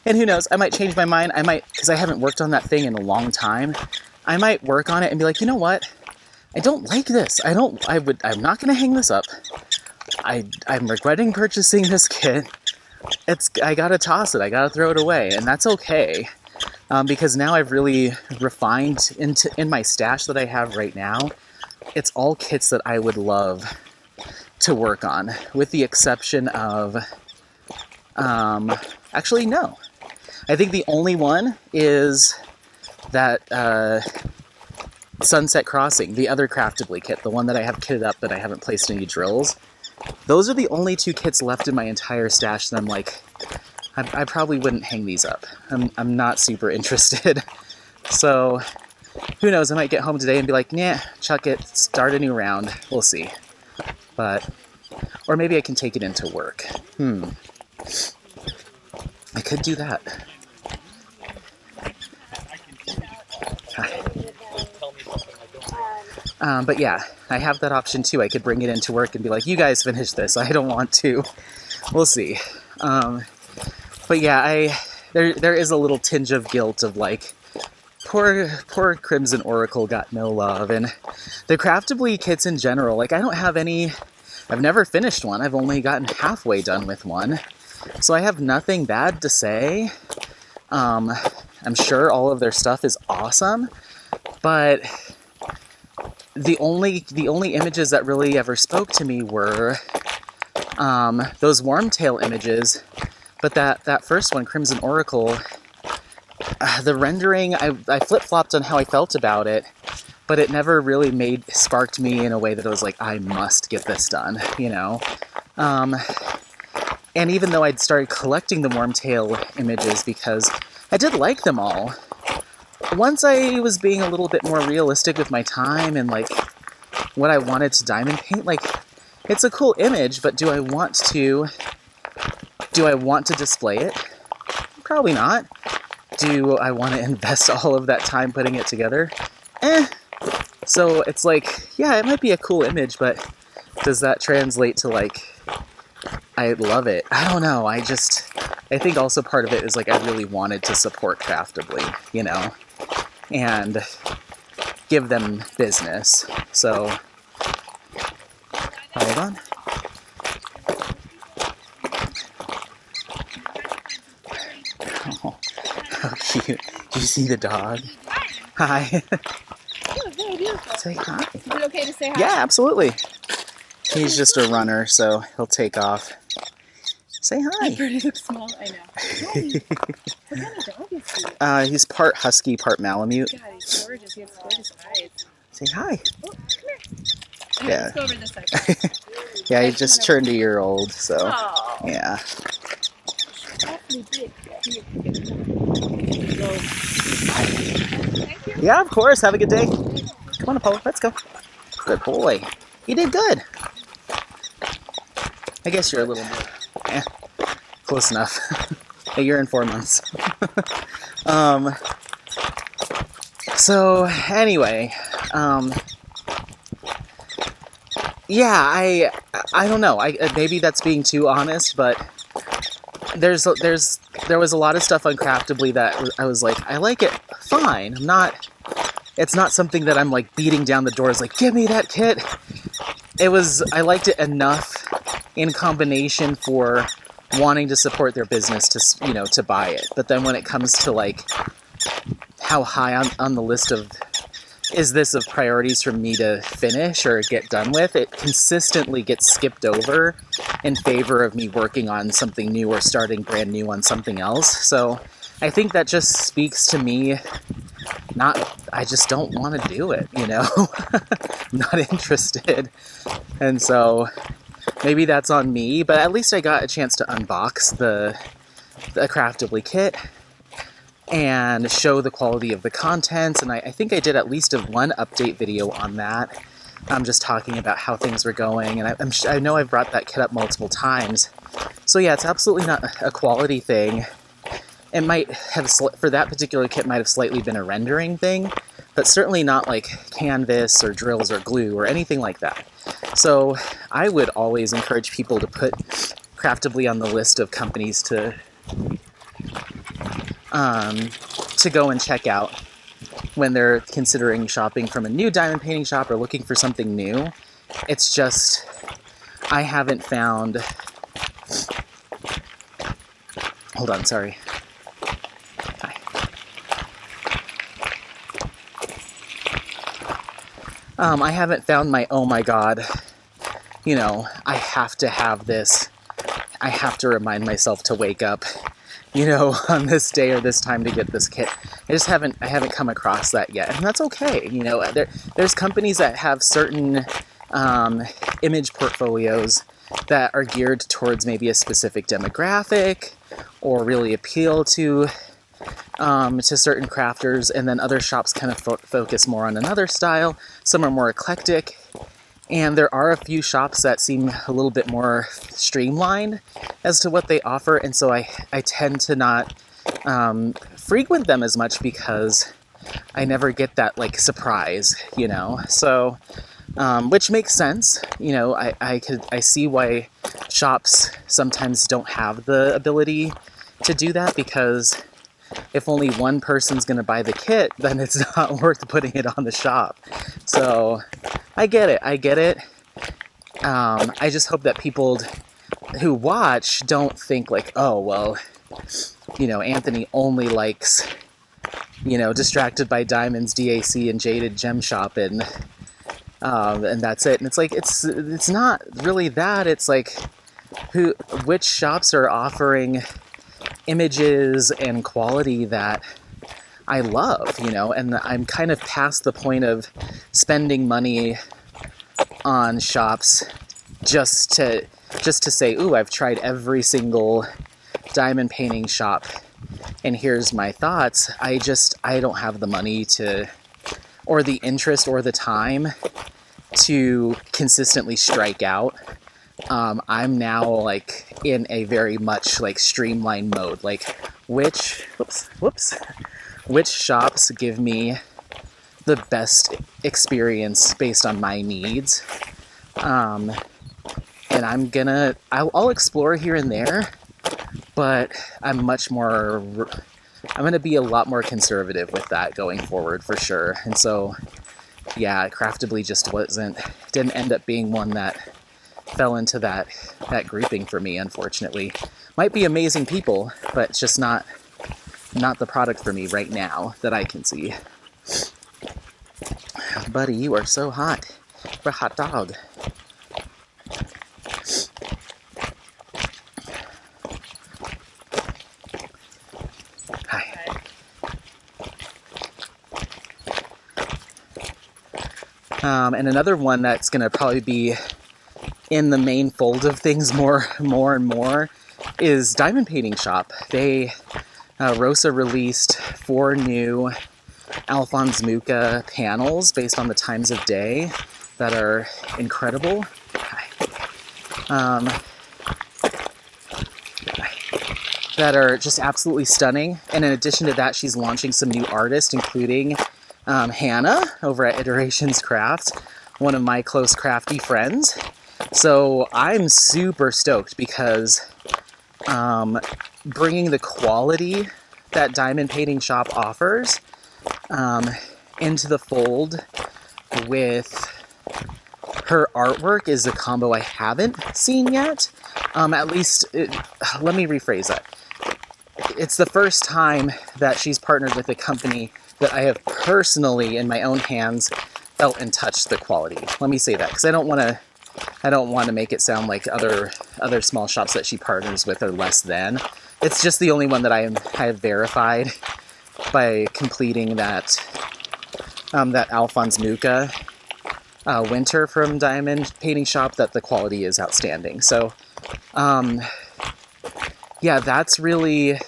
And who knows, I might change my mind. I might, because I haven't worked on that thing in a long time, I might work on it and be like, you know what? I don't like this. I'm not going to hang this up. I'm regretting purchasing this kit. I gotta toss it. I gotta throw it away, and that's okay. Because now I've really refined in my stash that I have right now. It's all kits that I would love to work on, with the exception of, actually no. I think the only one is that Sunset Crossing, the other Craftably kit, the one that I have kitted up but I haven't placed any drills. Those are the only two kits left in my entire stash that I'm like, I probably wouldn't hang these up. I'm not super interested. So, who knows, I might get home today and be like, nah, chuck it, start a new round. We'll see. Or maybe I can take it into work. I could do that. But yeah, I have that option too. I could bring it into work and be like, you guys finish this. I don't want to. We'll see. But yeah, there is a little tinge of guilt of like poor Crimson Oracle got no love, and the Craftably kits in general, like, I don't have any, I've never finished one, I've only gotten halfway done with one, so I have nothing bad to say. I'm sure all of their stuff is awesome, but the only images that really ever spoke to me were those Wormtail images, but that first one, Crimson Oracle, the rendering, I flip-flopped on how I felt about it, but it never really sparked me in a way that I was like, I must get this done, you know? And even though I'd started collecting the Wormtail images because I did like them all, once I was being a little bit more realistic with my time and like what I wanted to diamond paint, like, it's a cool image, but do I want to display it? Probably not. Do I want to invest all of that time putting it together? So it's like, yeah, it might be a cool image, but does that translate to like, I love it? I don't know. I think also part of it is like, I really wanted to support Craftably, you know, and give them business. So, hold on. Oh, how cute. Do you see the dog? Hi. Say hi. Is it okay to say hi? Yeah, absolutely. He's just a runner, so he'll take off. Say hi. He looks small. I know. What kind of dog is he? He's part husky, part Malamute. God, he's gorgeous. He has gorgeous eyes. Say hi. Oh, come here. Yeah. Let's go over this side. Yeah, he just turned a year old, so Oh. yeah. Awfully big. Thank you. Yeah, of course. Have a good day. Come on, Apollo. Let's go. Good boy. You did good. I guess you're a little more. Close enough. A year and 4 months. So anyway, yeah, I don't know. Maybe that's being too honest, but there was a lot of stuff on Craftably that I was like, I like it fine. It's not something that I'm like beating down the doors like, give me that kit. I liked it enough in combination for wanting to support their business to, you know, to buy it. But then when it comes to like how high on the list of priorities for me to finish or get done with, it consistently gets skipped over in favor of me working on something new or starting brand new on something else. So I think that just speaks to me I just don't want to do it, you know? I'm not interested. And so maybe that's on me, but at least I got a chance to unbox the Craftably kit and show the quality of the contents, and I think I did at least one update video on that. I'm just talking about how things were going, and I know I've brought that kit up multiple times. So yeah, it's absolutely not a quality thing. It might have, for that particular kit, might have slightly been a rendering thing, but certainly not like canvas or drills or glue or anything like that. So I would always encourage people to put Craftably on the list of companies to go and check out when they're considering shopping from a new diamond painting shop or looking for something new. It's just, I haven't found... Hold on, sorry. Hi. I haven't found my, oh my god, you know, I have to have this. I have to remind myself to wake up, you know, on this day or this time to get this kit. I haven't come across that yet, and that's okay. You know, there's companies that have certain image portfolios that are geared towards maybe a specific demographic or really appeal to certain crafters, and then other shops kind of focus more on another style. Some are more eclectic, and there are a few shops that seem a little bit more streamlined as to what they offer, and so I tend to not frequent them as much because I never get that, like, surprise, you know? So, which makes sense, you know, I see why shops sometimes don't have the ability to do that, because if only one person's going to buy the kit, then it's not worth putting it on the shop. So I get it. I just hope that people who watch don't think like, oh, well, Anthony only likes, Distracted by Diamonds, DAC, and Jaded Gem Shop, and that's it. And it's like, it's not really that. It's like, which shops are offering images and quality that I love, and I'm kind of past the point of spending money on shops just to say, ooh, I've tried every single diamond painting shop and here's my thoughts. I don't have the money or the interest or the time to consistently strike out. I'm now like in a very much like streamlined mode, like which shops give me the best experience based on my needs. And I'll explore here and there, but I'm going to be a lot more conservative with that going forward for sure. And so, yeah, Craftably just didn't end up being one that fell into that grouping for me, unfortunately. Might be amazing people, but it's just not the product for me right now that I can see. Buddy, you are so hot. You're a hot dog. Hi. And another one that's going to probably be in the main fold of things more and more is Diamond Painting Shop. Rosa released 4 new Alphonse Mucha panels based on the times of day that are incredible. That are just absolutely stunning. And in addition to that, she's launching some new artists, including Hannah over at Iterations Craft, one of my close crafty friends. So I'm super stoked because bringing the quality that Diamond Painting Shop offers into the fold with her artwork is a combo I haven't seen yet. At least, let me rephrase that. It's the first time that she's partnered with a company that I have personally, in my own hands, felt and touched the quality. Let me say that, because I don't want to make it sound like other small shops that she partners with are less than. It's just the only one that I have verified by completing that Alphonse Mucha winter from Diamond Painting Shop, that the quality is outstanding. So, yeah, that's really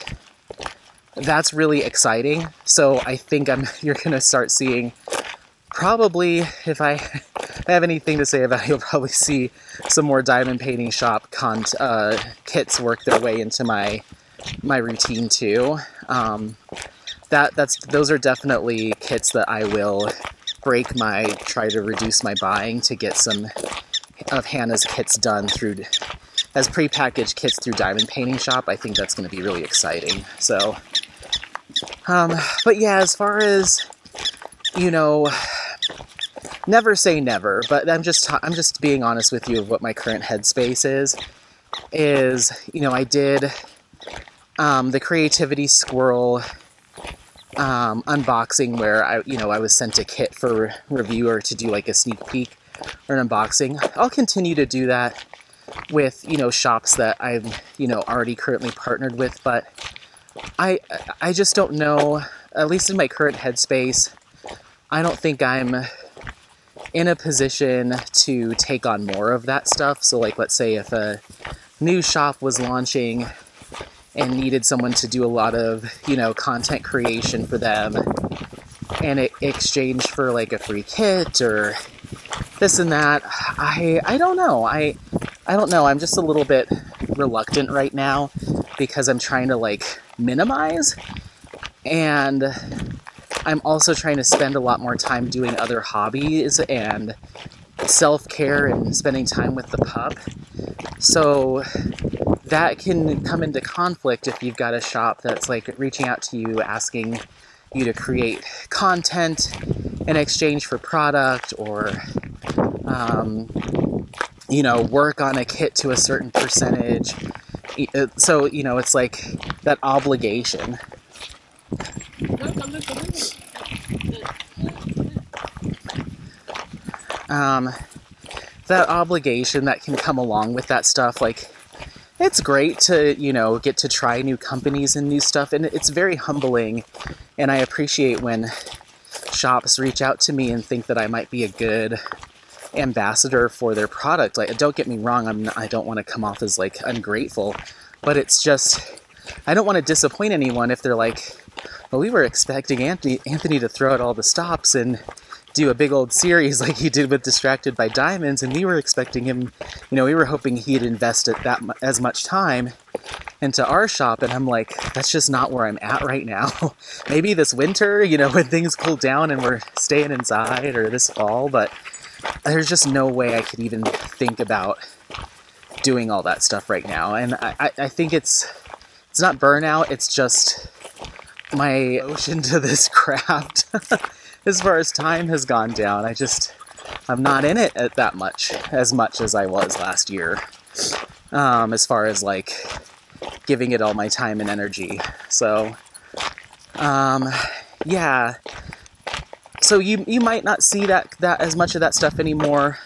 exciting. So I think you're gonna start seeing, probably, if I have anything to say about it, you'll probably see some more Diamond Painting Shop kits work their way into my routine too. Those are definitely kits that I will try to reduce my buying to get some of Hannah's kits done as prepackaged kits through Diamond Painting Shop. I think that's going to be really exciting. So, but yeah, as far as, never say never, but I'm just being honest with you of what my current headspace is, I did the Creativity Squirrel unboxing where I was sent a kit for reviewer to do like a sneak peek or an unboxing. I'll continue to do that with, shops that I've, already currently partnered with, but I just don't know, at least in my current headspace, I don't think I'm in a position to take on more of that stuff. So like, let's say if a new shop was launching and needed someone to do a lot of, content creation for them, and it exchanged for like a free kit or this and that, I don't know. I don't know. I'm just a little bit reluctant right now because I'm trying to like minimize, and I'm also trying to spend a lot more time doing other hobbies and self-care and spending time with the pup. So that can come into conflict if you've got a shop that's like reaching out to you, asking you to create content in exchange for product, or work on a kit to a certain percentage. So it's like that obligation. That obligation that can come along with that stuff, like, it's great to, get to try new companies and new stuff, and it's very humbling, and I appreciate when shops reach out to me and think that I might be a good ambassador for their product. Like, don't get me wrong, I don't want to come off as, like, ungrateful, but it's just, I don't want to disappoint anyone if they're like, well, we were expecting Anthony to throw out all the stops and do a big old series like he did with Distracted by Diamonds, and we were expecting him, we were hoping he'd invest as much time into our shop, and I'm like, that's just not where I'm at right now. Maybe this winter, when things cool down and we're staying inside, or this fall, but there's just no way I could even think about doing all that stuff right now. And I think it's not burnout, it's just my devotion to this craft. As far as time has gone down, I'm not in it as much as I was last year. As far as like giving it all my time and energy. So, yeah. So you might not see that as much of that stuff anymore.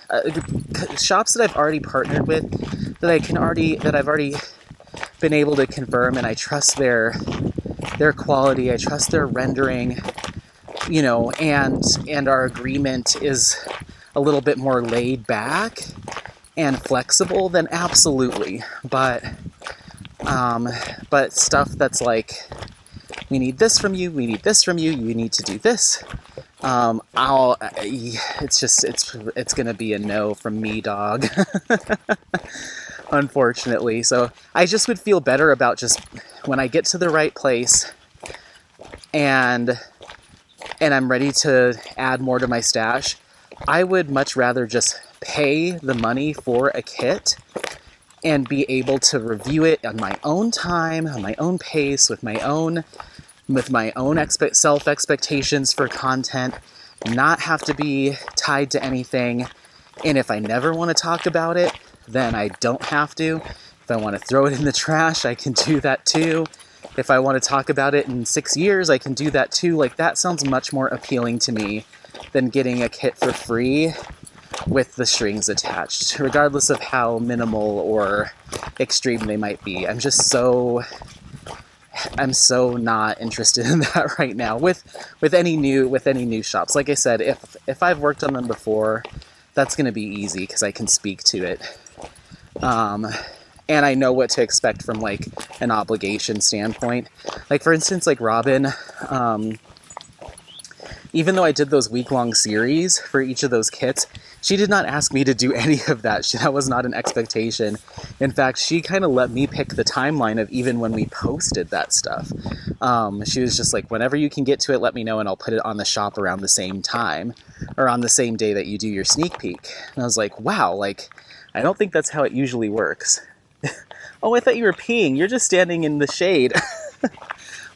Shops that I've already partnered with, that I've already been able to confirm, and I trust their quality, I trust their rendering, and our agreement is a little bit more laid back and flexible, then absolutely. But stuff that's like, we need this from you, you need to do this. It's gonna be a no from me, dog. Unfortunately. So I just would feel better about just when I get to the right place and I'm ready to add more to my stash, I would much rather just pay the money for a kit and be able to review it on my own time, on my own pace, with my own self-expectations for content, not have to be tied to anything. And if I never want to talk about it, then I don't have to. If I want to throw it in the trash, I can do that too. If I want to talk about it in 6 years, I can do that too. Like, that sounds much more appealing to me than getting a kit for free with the strings attached, regardless of how minimal or extreme they might be. I'm so not interested in that right now with any new shops. Like I said, if I've worked on them before, that's going to be easy because I can speak to it. And I know what to expect from, like, an obligation standpoint. Like, for instance, like Robin, even though I did those week-long series for each of those kits, she did not ask me to do any of that. That was not an expectation. In fact, she kind of let me pick the timeline of even when we posted that stuff. She was just like, whenever you can get to it, let me know, and I'll put it on the shop around the same time, or on the same day that you do your sneak peek. And I was like, wow, like, I don't think that's how it usually works. Oh, I thought you were peeing. You're just standing in the shade.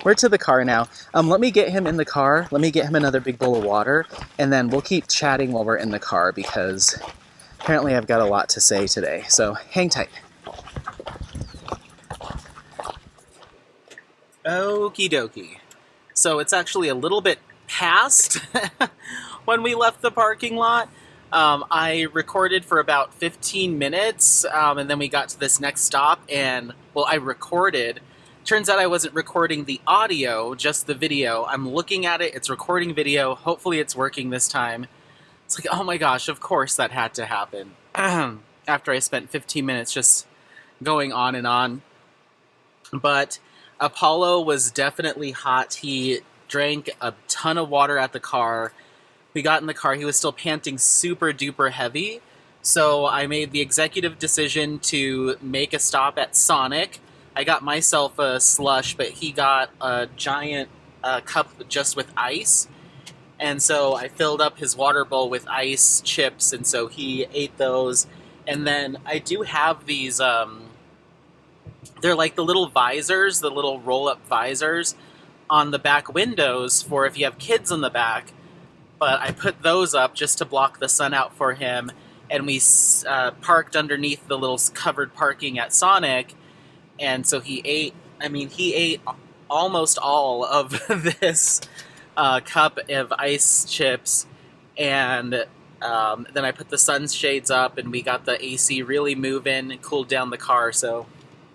We're to the car now. Let me get him in the car. Let me get him another big bowl of water, and then we'll keep chatting while we're in the car, because apparently I've got a lot to say today. So hang tight. Okie dokie. So it's actually a little bit past when we left the parking lot. I recorded for about 15 minutes, and then we got to this next stop, and, well, I recorded. Turns out I wasn't recording the audio, just the video. I'm looking at it, it's recording video, hopefully it's working this time. It's like, oh my gosh, of course that had to happen. After I spent 15 minutes just going on and on. But Apollo was definitely hot. He drank a ton of water at the car. We got in the car, he was still panting super duper heavy, so I made the executive decision to make a stop at Sonic. I got myself a slush, but he got a giant cup just with ice, and so I filled up his water bowl with ice chips, and so he ate those. And then I do have these They're like the little visors, the little roll-up visors on the back windows for if you have kids in the back. But I put those up just to block the sun out for him, and we parked underneath the little covered parking at Sonic, and so he ate. I mean, he ate almost all of this cup of ice chips, and then I put the sunshades up, and we got the AC really moving and cooled down the car, so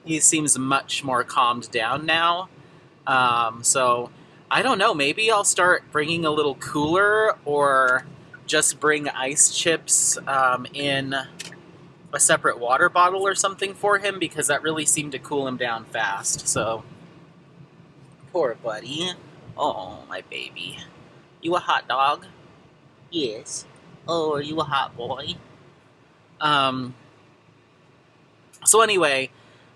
he seems much more calmed down now. So I don't know, maybe I'll start bringing a little cooler, or just bring ice chips in a separate water bottle or something for him, because that really seemed to cool him down fast. So, poor buddy. Oh, my baby. You a hot dog? Yes. Oh, are you a hot boy? So anyway,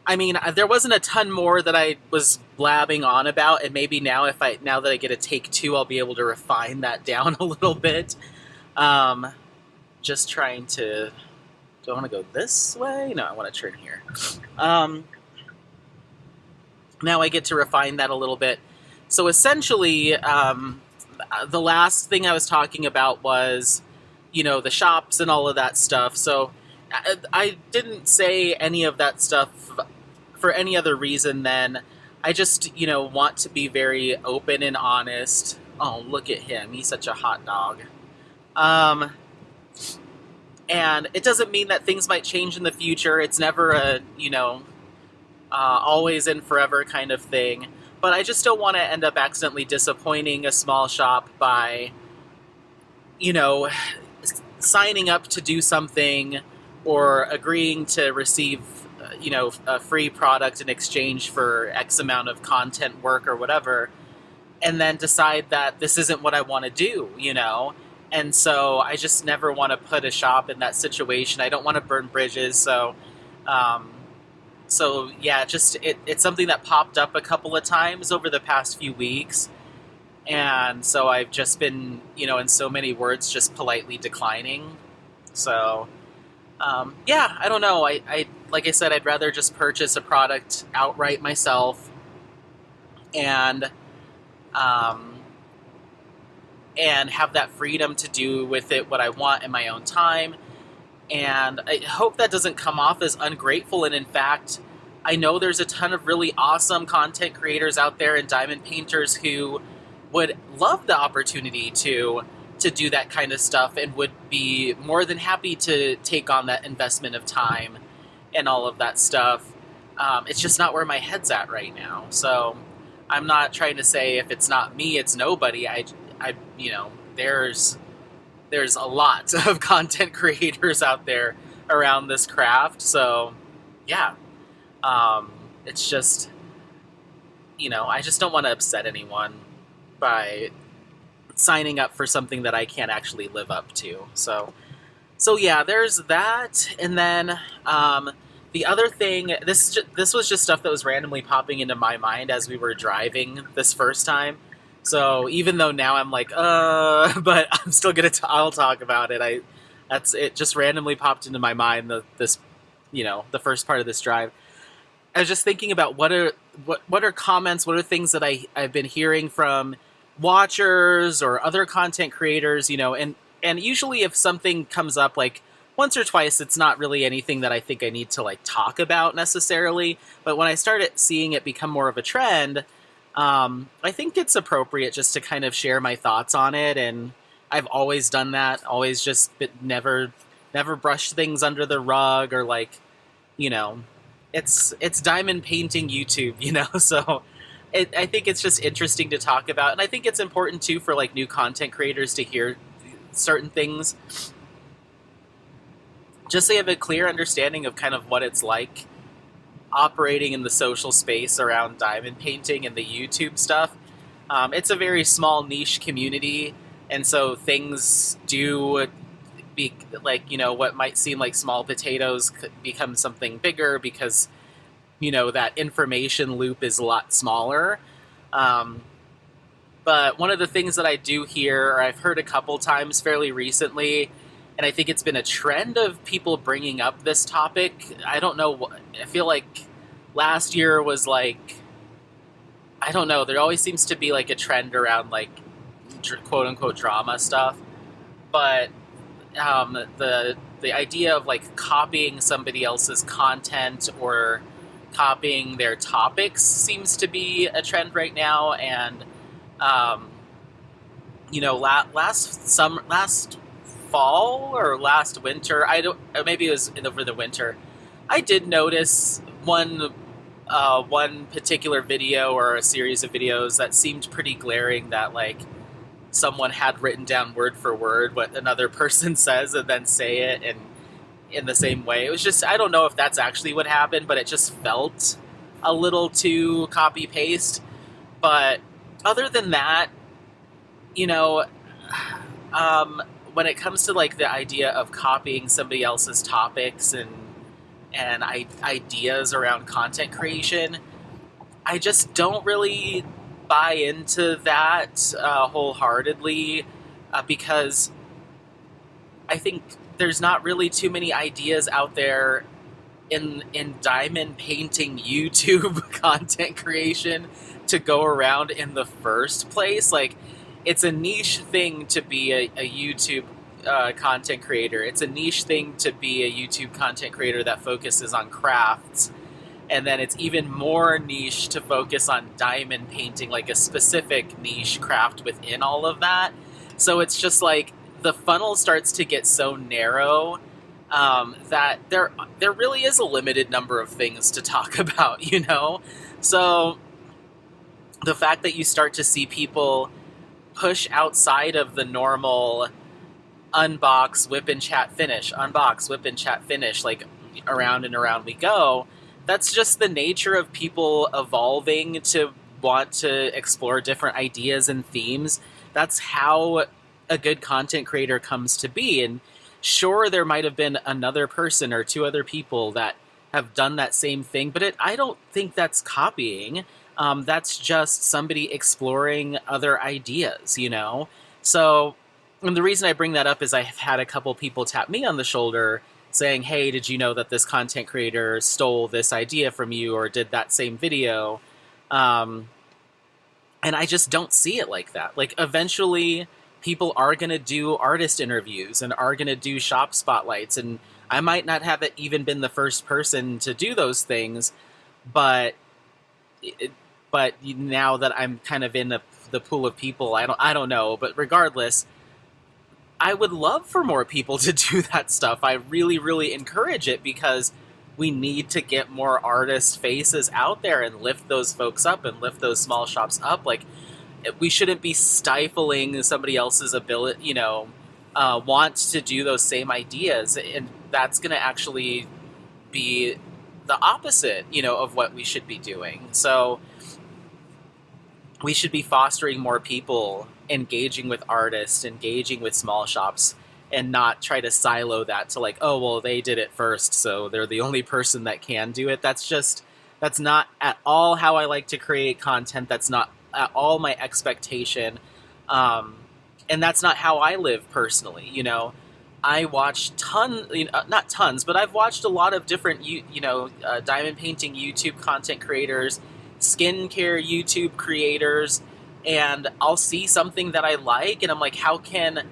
I mean, there wasn't a ton more that I was blabbing on about, and maybe now now that I get a take two, I'll be able to refine that down a little bit. Just trying to... Do I want to go this way? No, I want to turn here. Now I get to refine that a little bit. So essentially, the last thing I was talking about was, the shops and all of that stuff. So I didn't say any of that stuff for any other reason than I just, want to be very open and honest. Oh, look at him. He's such a hot dog. And it doesn't mean that things might change in the future. It's never a, always and forever kind of thing. But I just don't want to end up accidentally disappointing a small shop by, signing up to do something or agreeing to receive, a free product in exchange for X amount of content work or whatever, and then decide that this isn't what I want to do, And so I just never want to put a shop in that situation. I don't want to burn bridges. So yeah, it's something that popped up a couple of times over the past few weeks. And so I've just been, in so many words, just politely declining. So, yeah, I don't know. I like I said, I'd rather just purchase a product outright myself and have that freedom to do with it what I want in my own time. And I hope that doesn't come off as ungrateful. And in fact, I know there's a ton of really awesome content creators out there and diamond painters who would love the opportunity to do that kind of stuff and would be more than happy to take on that investment of time and all of that stuff. It's just not where my head's at right now. So I'm not trying to say if it's not me, it's nobody. There's a lot of content creators out there around this craft. So yeah, it's just, I just don't want to upset anyone by signing up for something that I can't actually live up to. So yeah, there's that. And then the other thing, this was just stuff that was randomly popping into my mind as we were driving this first time. So even though now I'm like, but I'm still gonna I'll talk about it. It just randomly popped into my mind the first part of this drive. I was just thinking about what are comments, what are things that I've been hearing from watchers or other content creators, and usually if something comes up like once or twice, it's not really anything that I think I need to like talk about necessarily. But when I started seeing it become more of a trend, I think it's appropriate just to kind of share my thoughts on it. And I've always done that, always just never brushed things under the rug or like, it's diamond painting YouTube, so I think it's just interesting to talk about. And I think it's important too for like new content creators to hear certain things, just so you have a clear understanding of kind of what it's like operating in the social space around diamond painting and the YouTube stuff. It's a very small niche community, and so things do be like, what might seem like small potatoes could become something bigger because, that information loop is a lot smaller. But one of the things that I do hear, or I've heard a couple times fairly recently, and I think it's been a trend of people bringing up this topic. I don't know. I feel like last year was like, I don't know. There always seems to be like a trend around like quote unquote drama stuff, but the idea of like copying somebody else's content or copying their topics seems to be a trend right now. And um, last fall or last winter, I don't, maybe it was over the winter, I did notice one particular video or a series of videos that seemed pretty glaring, that like someone had written down word for word what another person says and then say it and in the same way. It was just, I don't know if that's actually what happened, but it just felt a little too copy paste. But other than that, you know, when it comes to like the idea of copying somebody else's topics and ideas around content creation, I just don't really buy into that wholeheartedly, because I think there's not really too many ideas out there in diamond painting YouTube content creation to go around in the first place. Like, it's a niche thing to be a YouTube content creator. It's a niche thing to be a YouTube content creator that focuses on crafts. And then it's even more niche to focus on diamond painting, like a specific niche craft within all of that. So it's just like the funnel starts to get so narrow, that there really is a limited number of things to talk about, you know? So the fact that you start to see people push outside of the normal unbox, whip and chat, finish, unbox, whip and chat, finish, like around and around we go, that's just the nature of people evolving to want to explore different ideas and themes. That's how a good content creator comes to be. And sure, there might have been another person or two other people that have done that same thing, but I don't think that's copying. That's just somebody exploring other ideas, you know? So, and the reason I bring that up is I've had a couple people tap me on the shoulder saying, hey, did you know that this content creator stole this idea from you or did that same video? And I just don't see it like that. Like, eventually, people are going to do artist interviews and are going to do shop spotlights, and I might not have even been the first person to do those things, but now that I'm kind of in the pool of people, I don't know. But regardless, I would love for more people to do that stuff. I really, really encourage it, because we need to get more artist faces out there and lift those folks up and lift those small shops up. Like, we shouldn't be stifling somebody else's ability, want to do those same ideas. And that's going to actually be the opposite, of what we should be doing. So we should be fostering more people engaging with artists, engaging with small shops, and not try to silo that to like, oh, well, they did it first, so they're the only person that can do it. That's not at all how I like to create content. That's not at all my expectation. And that's not how I live personally. I watch not tons, but I've watched a lot of different, diamond painting YouTube content creators, skincare YouTube creators, and I'll see something that I like, and I'm like, how can,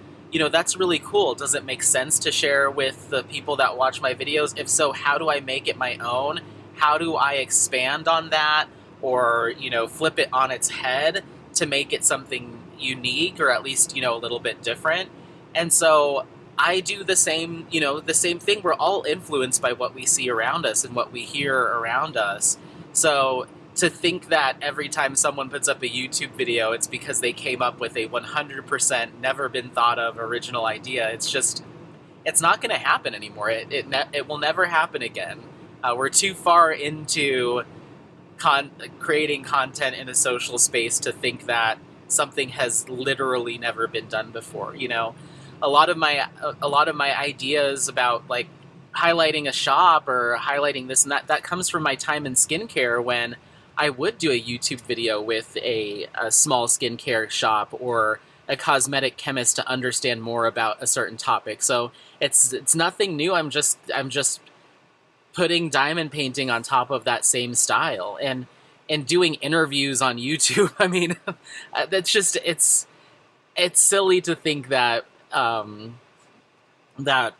that's really cool. Does it make sense to share with the people that watch my videos? If so, how do I make it my own? How do I expand on that, or, flip it on its head to make it something unique, or at least, a little bit different? And so I do the same thing. We're all influenced by what we see around us and what we hear around us. So to think that every time someone puts up a YouTube video, it's because they came up with a 100% never been thought of original idea, it's not going to happen anymore. It will never happen again. We're too far into creating content in a social space to think that something has literally never been done before. A lot of my ideas about like highlighting a shop or highlighting this and that comes from my time in skincare, when I would do a YouTube video with a small skincare shop or a cosmetic chemist to understand more about a certain topic. So it's nothing new. I'm just putting diamond painting on top of that same style, and doing interviews on YouTube. I mean, that's just it's silly to think that that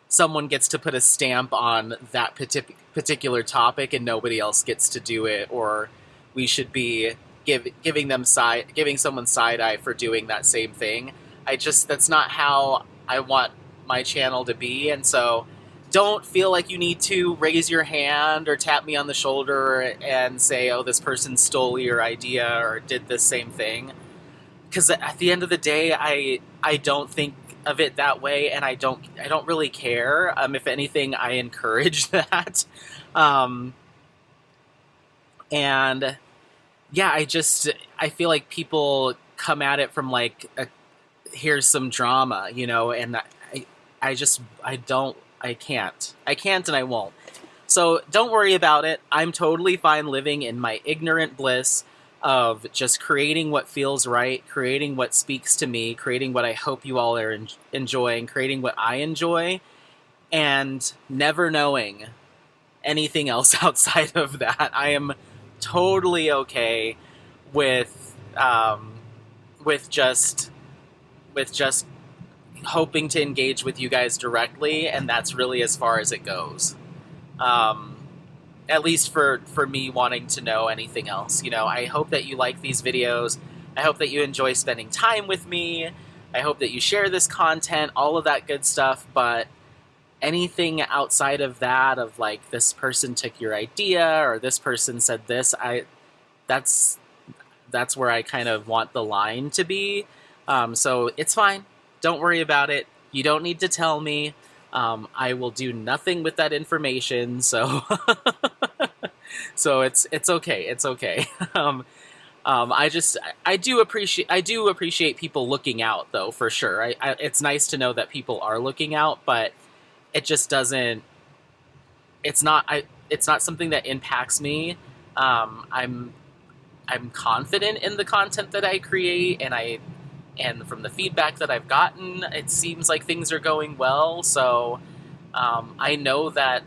someone gets to put a stamp on that particular topic and nobody else gets to do it, or we should be giving someone side eye for doing that same thing. That's not how I want my channel to be, and so don't feel like you need to raise your hand or tap me on the shoulder and say, oh, this person stole your idea or did this same thing. Because at the end of the day, I don't think of it that way, and I don't really care. If anything, I encourage that. And yeah, I feel like people come at it from like here's some drama, and I can't and I won't. So don't worry about it. I'm totally fine living in my ignorant bliss of just creating what feels right, creating what speaks to me, creating what I hope you all are enjoying, creating what I enjoy, and never knowing anything else outside of that. I am totally okay with just hoping to engage with you guys directly, and that's really as far as it goes. At least for me wanting to know anything else. I hope that you like these videos. I hope that you enjoy spending time with me. I hope that you share this content, all of that good stuff, but anything outside of that, of like, this person took your idea, or this person said this, that's where I kind of want the line to be. So it's fine. Don't worry about it. You don't need to tell me. I will do nothing with that information, so so it's okay. It's okay. I do appreciate people looking out, though, for sure. It's nice to know that people are looking out, but it just doesn't. It's not something that impacts me. I'm confident in the content that I create, and from the feedback that I've gotten, it seems like things are going well. So I know that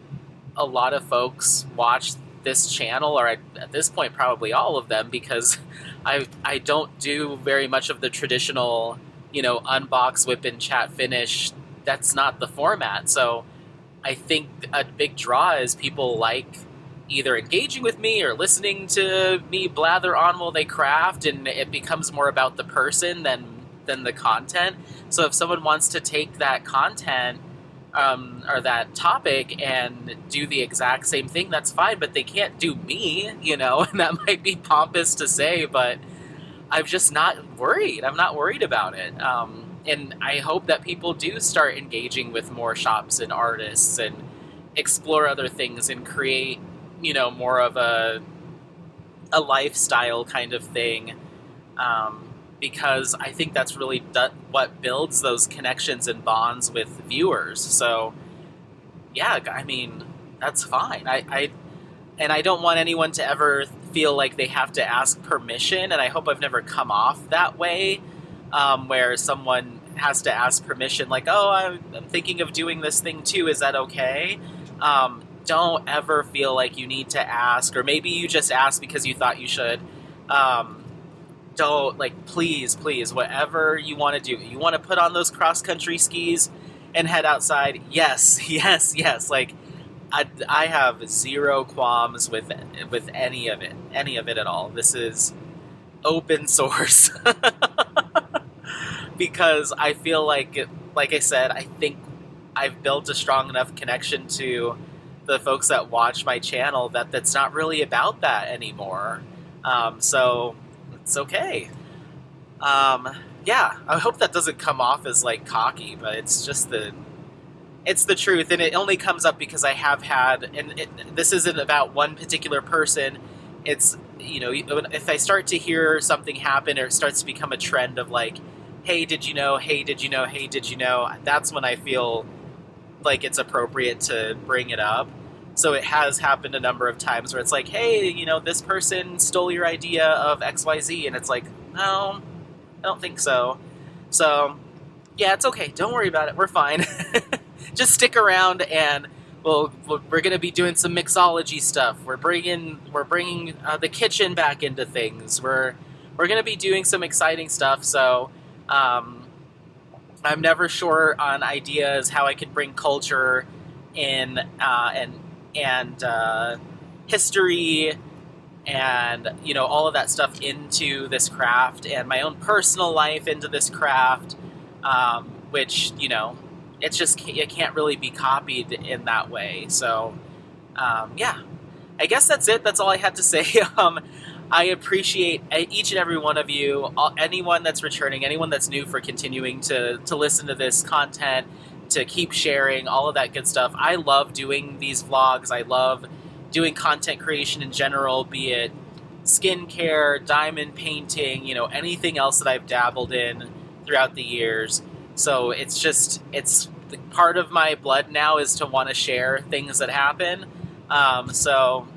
a lot of folks watch this channel, or at this point probably all of them, because I don't do very much of the traditional, unbox, whip in, chat, finish. That's not the format. So I think a big draw is people like either engaging with me or listening to me blather on while they craft, and it becomes more about the person than the content. So if someone wants to take that content or that topic and do the exact same thing, that's fine, but they can't do me, and that might be pompous to say, but I'm just not worried. I'm not worried about it. And I hope that people do start engaging with more shops and artists and explore other things and create, more of a lifestyle kind of thing. Because I think that's really what builds those connections and bonds with viewers. So, yeah, I mean, that's fine. I don't want anyone to ever feel like they have to ask permission, and I hope I've never come off that way, where someone has to ask permission, like, oh, I'm thinking of doing this thing too, is that okay? Don't ever feel like you need to ask, or maybe you just asked because you thought you should. Don't, please, whatever you want to do. You want to put on those cross-country skis and head outside? Yes, yes. I have zero qualms with any of it at all. This is open source. Because I feel like I said, I think I've built a strong enough connection to the folks that watch my channel that's not really about that anymore. So it's okay. Yeah, I hope that doesn't come off as cocky, but it's just it's the truth, and it only comes up because I have had, and this isn't about one particular person. It's, if I start to hear something happen, or it starts to become a trend of hey, did you know? Hey, did you know? Hey, did you know? That's when I feel like it's appropriate to bring it up. So it has happened a number of times where it's hey, this person stole your idea of XYZ, and it's no, I don't think so. So, yeah, it's okay. Don't worry about it. We're fine. Just stick around and we're going to be doing some mixology stuff. We're bringing the kitchen back into things. We're going to be doing some exciting stuff. So um, I'm never short on ideas how I could bring culture in and history and all of that stuff into this craft, and my own personal life into this craft, which it can't really be copied in that way. So yeah, I guess that's it. That's all I had to say. I appreciate each and every one of you, anyone that's returning, anyone that's new, for continuing to listen to this content, to keep sharing, all of that good stuff. I love doing these vlogs. I love doing content creation in general, be it skincare, diamond painting, anything else that I've dabbled in throughout the years. So it's part of my blood now is to want to share things that happen. So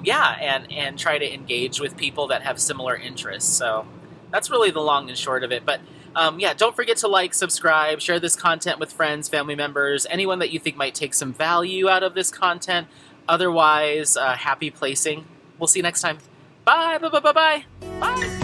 yeah, and try to engage with people that have similar interests. So that's really the long and short of it. But yeah, don't forget to like, subscribe, share this content with friends, family members, anyone that you think might take some value out of this content. Otherwise, happy placing. We'll see you next time. Bye, bye, bye, bye, bye. Bye.